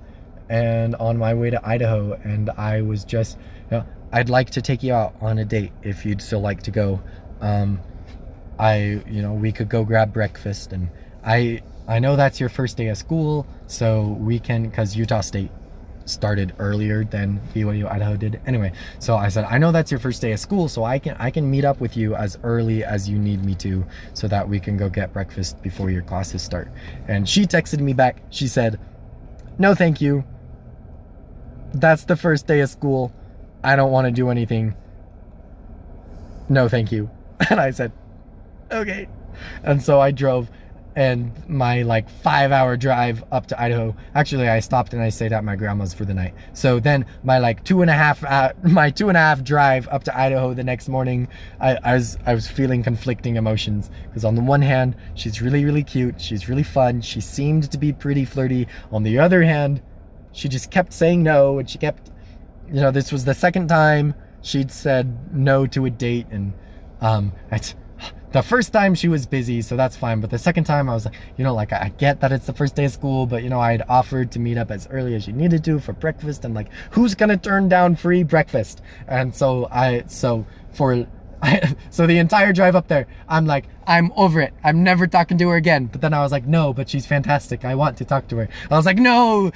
and on my way to Idaho, and I was just, I'd like to take you out on a date if you'd still like to go. We could go grab breakfast, and I know that's your first day of school, so we can, because Utah State started earlier than BYU Idaho did. Anyway, so I said, I know that's your first day of school, so I can meet up with you as early as you need me to, so that we can go get breakfast before your classes start. And she texted me back. She said, no, thank you. That's the first day of school. I don't want to do anything. No, thank you. And I said, okay. And so I drove, and my like 5-hour drive up to Idaho. Actually, I stopped and I stayed at my grandma's for the night. So then my like 2.5 drive up to Idaho the next morning, I was feeling conflicting emotions, because on the one hand, she's really, really cute. She's really fun. She seemed to be pretty flirty. On the other hand, she just kept saying no, and she kept, this was the second time she'd said no to a date, and the first time she was busy, so that's fine. But the second time I was like, I get that it's the first day of school, but I'd offered to meet up as early as she needed to for breakfast, and like, who's gonna turn down free breakfast? And so so the entire drive up there, I'm like, I'm over it. I'm never talking to her again. But then I was like, no, but she's fantastic. I want to talk to her. I was like, no,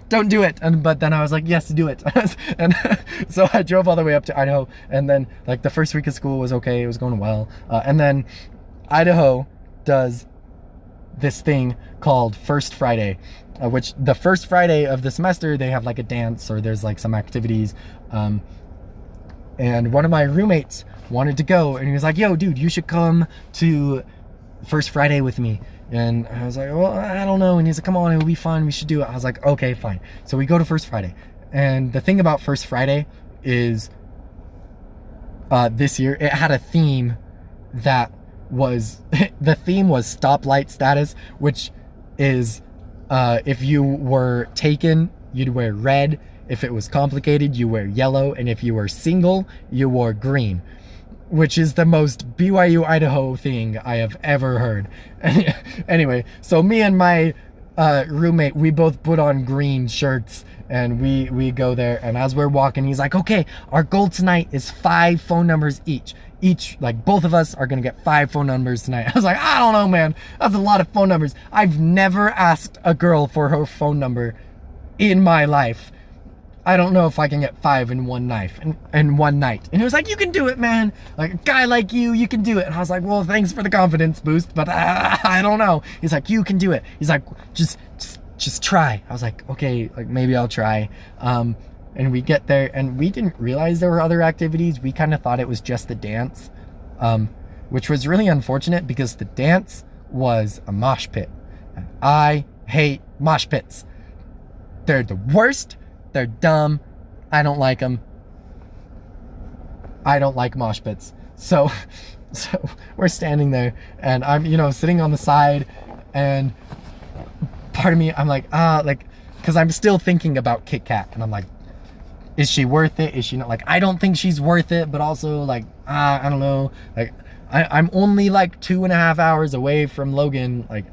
don't do it. But then I was like, yes, do it. And so I drove all the way up to Idaho. And then like the first week of school was okay. It was going well. And then Idaho does this thing called First Friday, which the first Friday of the semester, they have like a dance, or there's like some activities. And one of my roommates wanted to go, and he was like, yo, dude, you should come to First Friday with me. And I was like, well, I don't know. And he's like, come on, it'll be fun. We should do it. I was like, okay, fine. So we go to First Friday. And the thing about First Friday is this year it had a theme that was, the theme was stoplight status, which is if you were taken, you'd wear red. If it was complicated, you wear yellow. And if you were single, you wore green, which is the most BYU Idaho thing I have ever heard. Anyway, so me and my roommate, we both put on green shirts, and we go there. And as we're walking, he's like, okay, our goal tonight is 5 phone numbers each, like both of us are gonna get 5 phone numbers tonight. I was like, I don't know, man, that's a lot of phone numbers. I've never asked a girl for her phone number in my life. I don't know if I can get 5 in one night. And he was like, you can do it, man. Like, a guy like you can do it. And I was like, well, thanks for the confidence boost, but I don't know. He's like, you can do it. He's like, just try. I was like, okay, like maybe I'll try. And we get there, and we didn't realize there were other activities. We kind of thought it was just the dance, which was really unfortunate, because the dance was a mosh pit. And I hate mosh pits. They're the worst. They're dumb. I don't like them. I don't like mosh pits. So we're standing there, and I'm, sitting on the side, and part of me, I'm like, because I'm still thinking about Kitkat, and I'm like, is she worth it? Is she not? Like, I don't think she's worth it, but also like, I don't know. Like, I'm only like 2.5 hours away from Logan. Like,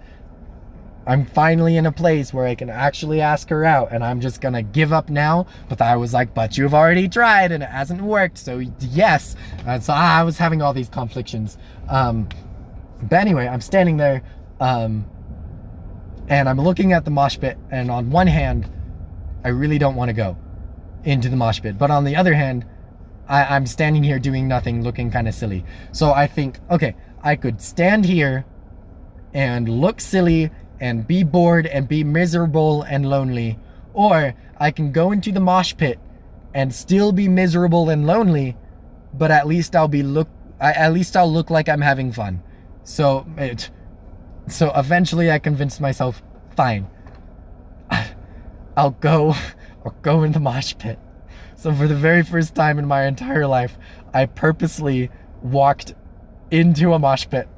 I'm finally in a place where I can actually ask her out, and I'm just gonna give up now. But I was like, but you've already tried and it hasn't worked, so yes. So I was having all these conflictions. But anyway, I'm standing there, and I'm looking at the mosh pit, and on one hand, I really don't want to go into the mosh pit, but on the other hand, I'm standing here doing nothing, looking kind of silly. So I think, okay, I could stand here and look silly and be bored and be miserable and lonely, or I can go into the mosh pit and still be miserable and lonely, but at least I'll look like I'm having fun. So eventually I convinced myself, fine, I'll go in the mosh pit. So for the very first time in my entire life, I purposely walked into a mosh pit.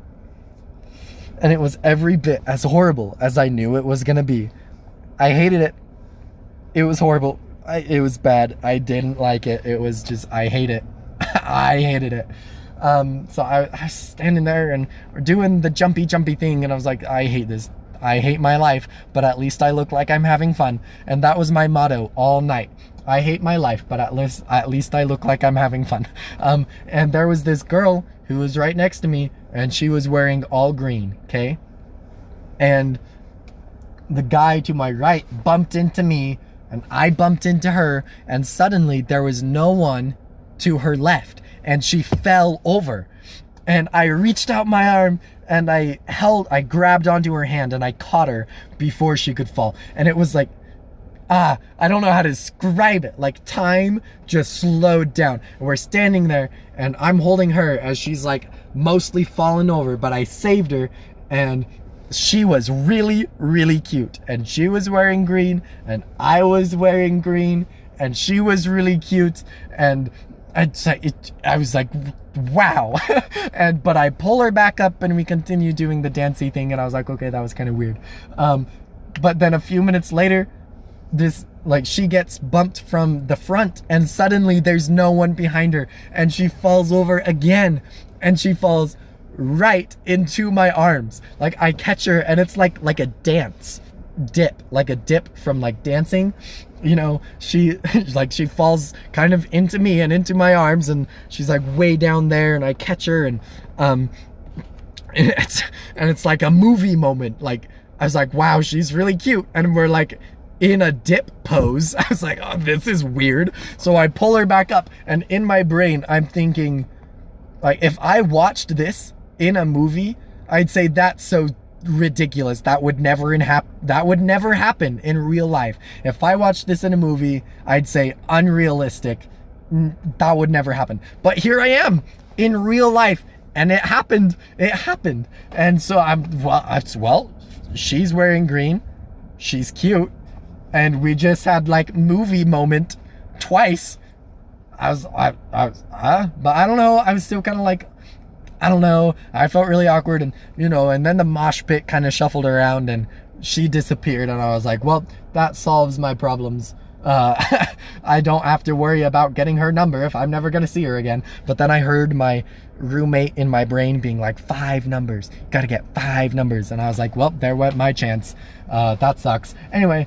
And it was every bit as horrible as I knew it was gonna be. I hated it. It was horrible. It was bad. I didn't like it. It was just, I hate it. I hated it. So I was standing there, and we're doing the jumpy thing, and I was like, I hate this. I hate my life, but at least I look like I'm having fun. And that was my motto all night. I hate my life, but at least I look like I'm having fun. And there was this girl who was right next to me, and she was wearing all green, okay? And the guy to my right bumped into me, and I bumped into her, and suddenly there was no one to her left, and she fell over. And I reached out my arm, and I grabbed onto her hand, and I caught her before she could fall. And it was like, I don't know how to describe it. Like time just slowed down. And we're standing there and I'm holding her as she's like mostly fallen over, but I saved her, and she was really, really cute. And she was wearing green and I was wearing green and she was really cute. And I was like, wow. But I pull her back up and we continue doing the dancey thing. And I was like, okay, that was kind of weird. But then a few minutes later, she gets bumped from the front and suddenly there's no one behind her and she falls over again and she falls right into my arms. Like I catch her and it's like a dance dip, like a dip from like dancing, you know. She she falls kind of into me and into my arms and she's like way down there and I catch her and it's like a movie moment. Like I was like, wow, she's really cute, and we're like in a dip pose. I was like, oh, this is weird. So I pull her back up and in my brain I'm thinking, like, if I watched this in a movie, I'd say that's so ridiculous. That would never happen in real life. If I watched this in a movie, I'd say unrealistic. That would never happen. But here I am in real life and it happened. And so she's wearing green. She's cute. And we just had like movie moment twice. But I don't know. I was still kind of like, I don't know. I felt really awkward and, and then the mosh pit kind of shuffled around and she disappeared. And I was like, well, that solves my problems. I don't have to worry about getting her number if I'm never going to see her again. But then I heard my roommate in my brain being like, 5 numbers. Got to get 5 numbers. And I was like, well, there went my chance. That sucks. Anyway,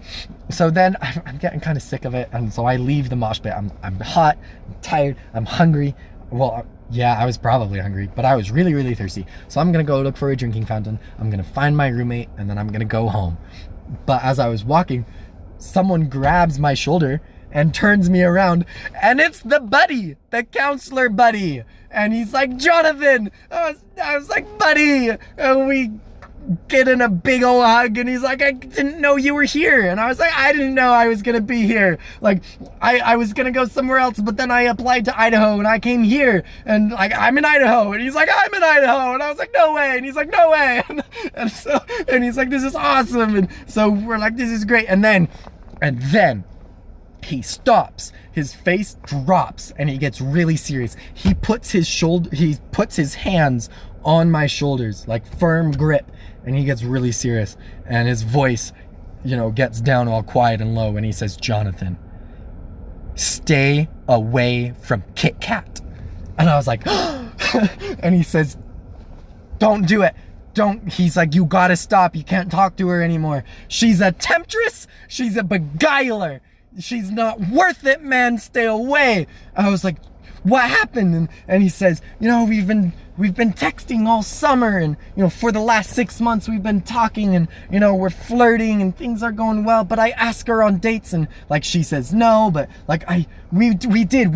so then I'm getting kind of sick of it. And so I leave the mosh pit. I'm hot, I'm tired, I'm hungry. Well, yeah, I was probably hungry, but I was really, really thirsty. So I'm going to go look for a drinking fountain. I'm going to find my roommate and then I'm going to go home. But as I was walking, someone grabs my shoulder and turns me around, and it's the counselor buddy. And he's like, Jonathan. I was like, buddy. And we get in a big old hug and he's like, I didn't know you were here. And I was like, I didn't know I was gonna be here. Like I was gonna go somewhere else, but then I applied to Idaho and I came here and like I'm in Idaho. And he's like, I'm in Idaho. And I was like, no way. And he's like, no way. And he's like, this is awesome. And so we're like, this is great. And then he stops, his face drops, and he gets really serious. He puts his hands on my shoulders, like firm grip, and he gets really serious. And his voice, gets down all quiet and low, and he says, Jonathan, stay away from Kitkat. And I was like, and he says, don't do it. He's like, you gotta stop. You can't talk to her anymore. She's a temptress. She's a beguiler. She's not worth it, man. Stay away. I was like, what happened? And he says, we've been texting all summer and, for the last 6 months we've been talking and, we're flirting and things are going well. But I ask her on dates and like, she says no, but like we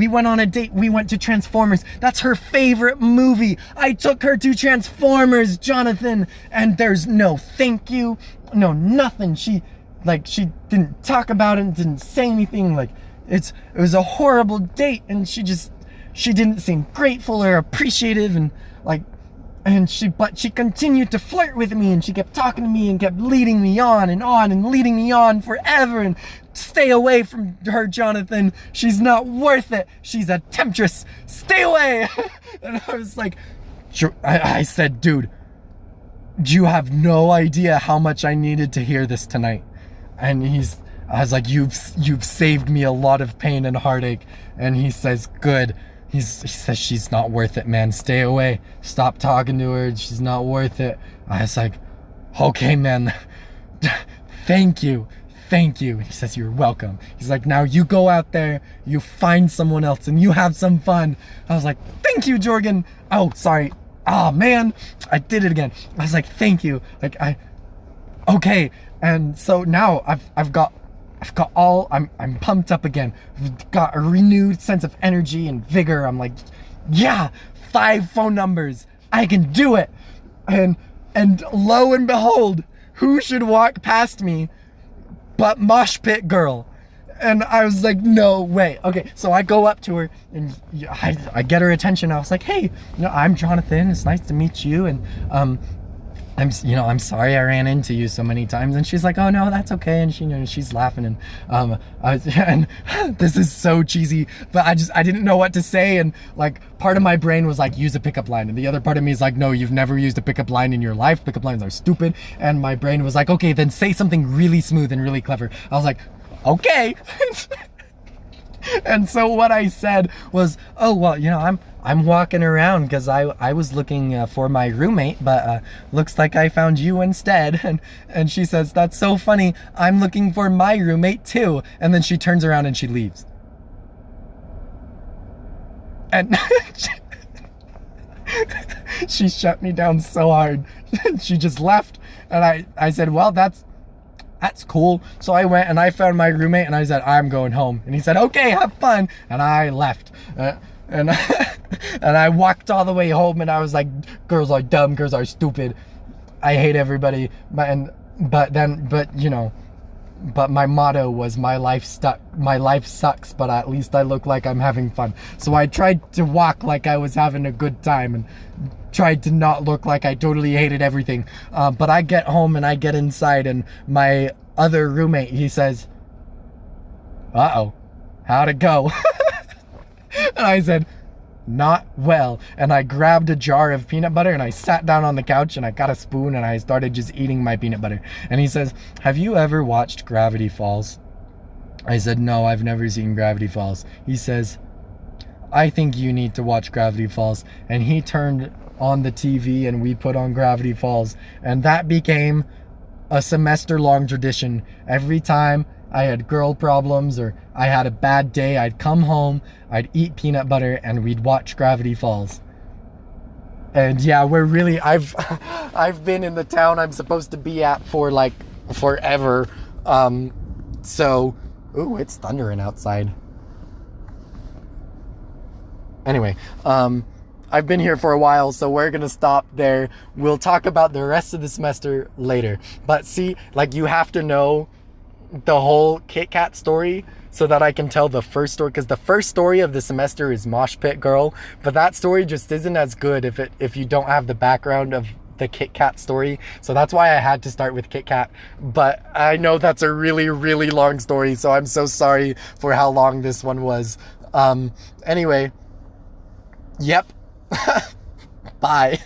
went on a date. We went to Transformers. That's her favorite movie. I took her to Transformers, Jonathan, and there's no thank you. No, nothing. She didn't talk about it, didn't say anything. Like it was a horrible date and she didn't seem grateful or appreciative but she continued to flirt with me and she kept talking to me and kept leading me on and leading me on forever. And stay away from her, Jonathan. She's not worth it. She's a temptress. Stay away. And I was like, I said, dude, you have no idea how much I needed to hear this tonight. And I was like, you've saved me a lot of pain and heartache. And he says, good. He says, she's not worth it, man. Stay away. Stop talking to her. She's not worth it. I was like, okay, man. Thank you. He says, you're welcome. He's like, now you go out there, you find someone else and you have some fun. I was like, thank you, Jorgen. Oh, sorry. Oh, man. I did it again. I was like, thank you. Okay. And so now I'm pumped up again. I've got a renewed sense of energy and vigor. I'm like, yeah, 5 phone numbers. I can do it. And lo and behold, who should walk past me but Mosh Pit Girl. And I was like, no way. Okay, so I go up to her and I get her attention. I was like, hey, I'm Jonathan. It's nice to meet you. And I'm sorry I ran into you so many times. And she's like, oh no, that's okay. And she's laughing. And and this is so cheesy, but I didn't know what to say. And like part of my brain was like, use a pickup line, and the other part of me is like, no, you've never used a pickup line in your life. Pickup lines are stupid. And my brain was like, okay, then say something really smooth and really clever. I was like, okay. And so what I said was, oh, well, I'm walking around because I was looking for my roommate, but looks like I found you instead. And she says, that's so funny. I'm looking for my roommate too. And then she turns around and she leaves. And she shut me down so hard. She just left. And I said, well, that's cool. So I went and I found my roommate and I said, I'm going home. And he said, okay, have fun. And I left. And I walked all the way home and I was like, girls are dumb, girls are stupid. I hate everybody. But my motto was my life sucks, but at least I look like I'm having fun. So I tried to walk like I was having a good time and tried to not look like I totally hated everything. But I get home and I get inside and my other roommate, he says, uh-oh, how'd it go? And I said, not well. And I grabbed a jar of peanut butter and I sat down on the couch and I got a spoon and I started just eating my peanut butter. And he says, have you ever watched Gravity Falls? I said, no, I've never seen Gravity Falls. He says, I think you need to watch Gravity Falls. And he turned on the TV and we put on Gravity Falls. And that became a semester-long tradition. Every time I had girl problems or I had a bad day, I'd come home, I'd eat peanut butter, and we'd watch Gravity Falls. And yeah, I've been in the town I'm supposed to be at for like forever. Ooh, it's thundering outside. Anyway, I've been here for a while, so we're gonna stop there. We'll talk about the rest of the semester later. But see, like, you have to know the whole Kitkat story so that I can tell the first story, because the first story of the semester is Mosh Pit Girl, but that story just isn't as good if you don't have the background of the Kitkat story. So that's why I had to start with Kitkat. But I know that's a really, really long story, so I'm so sorry for how long this one was. Anyway, yep. Bye.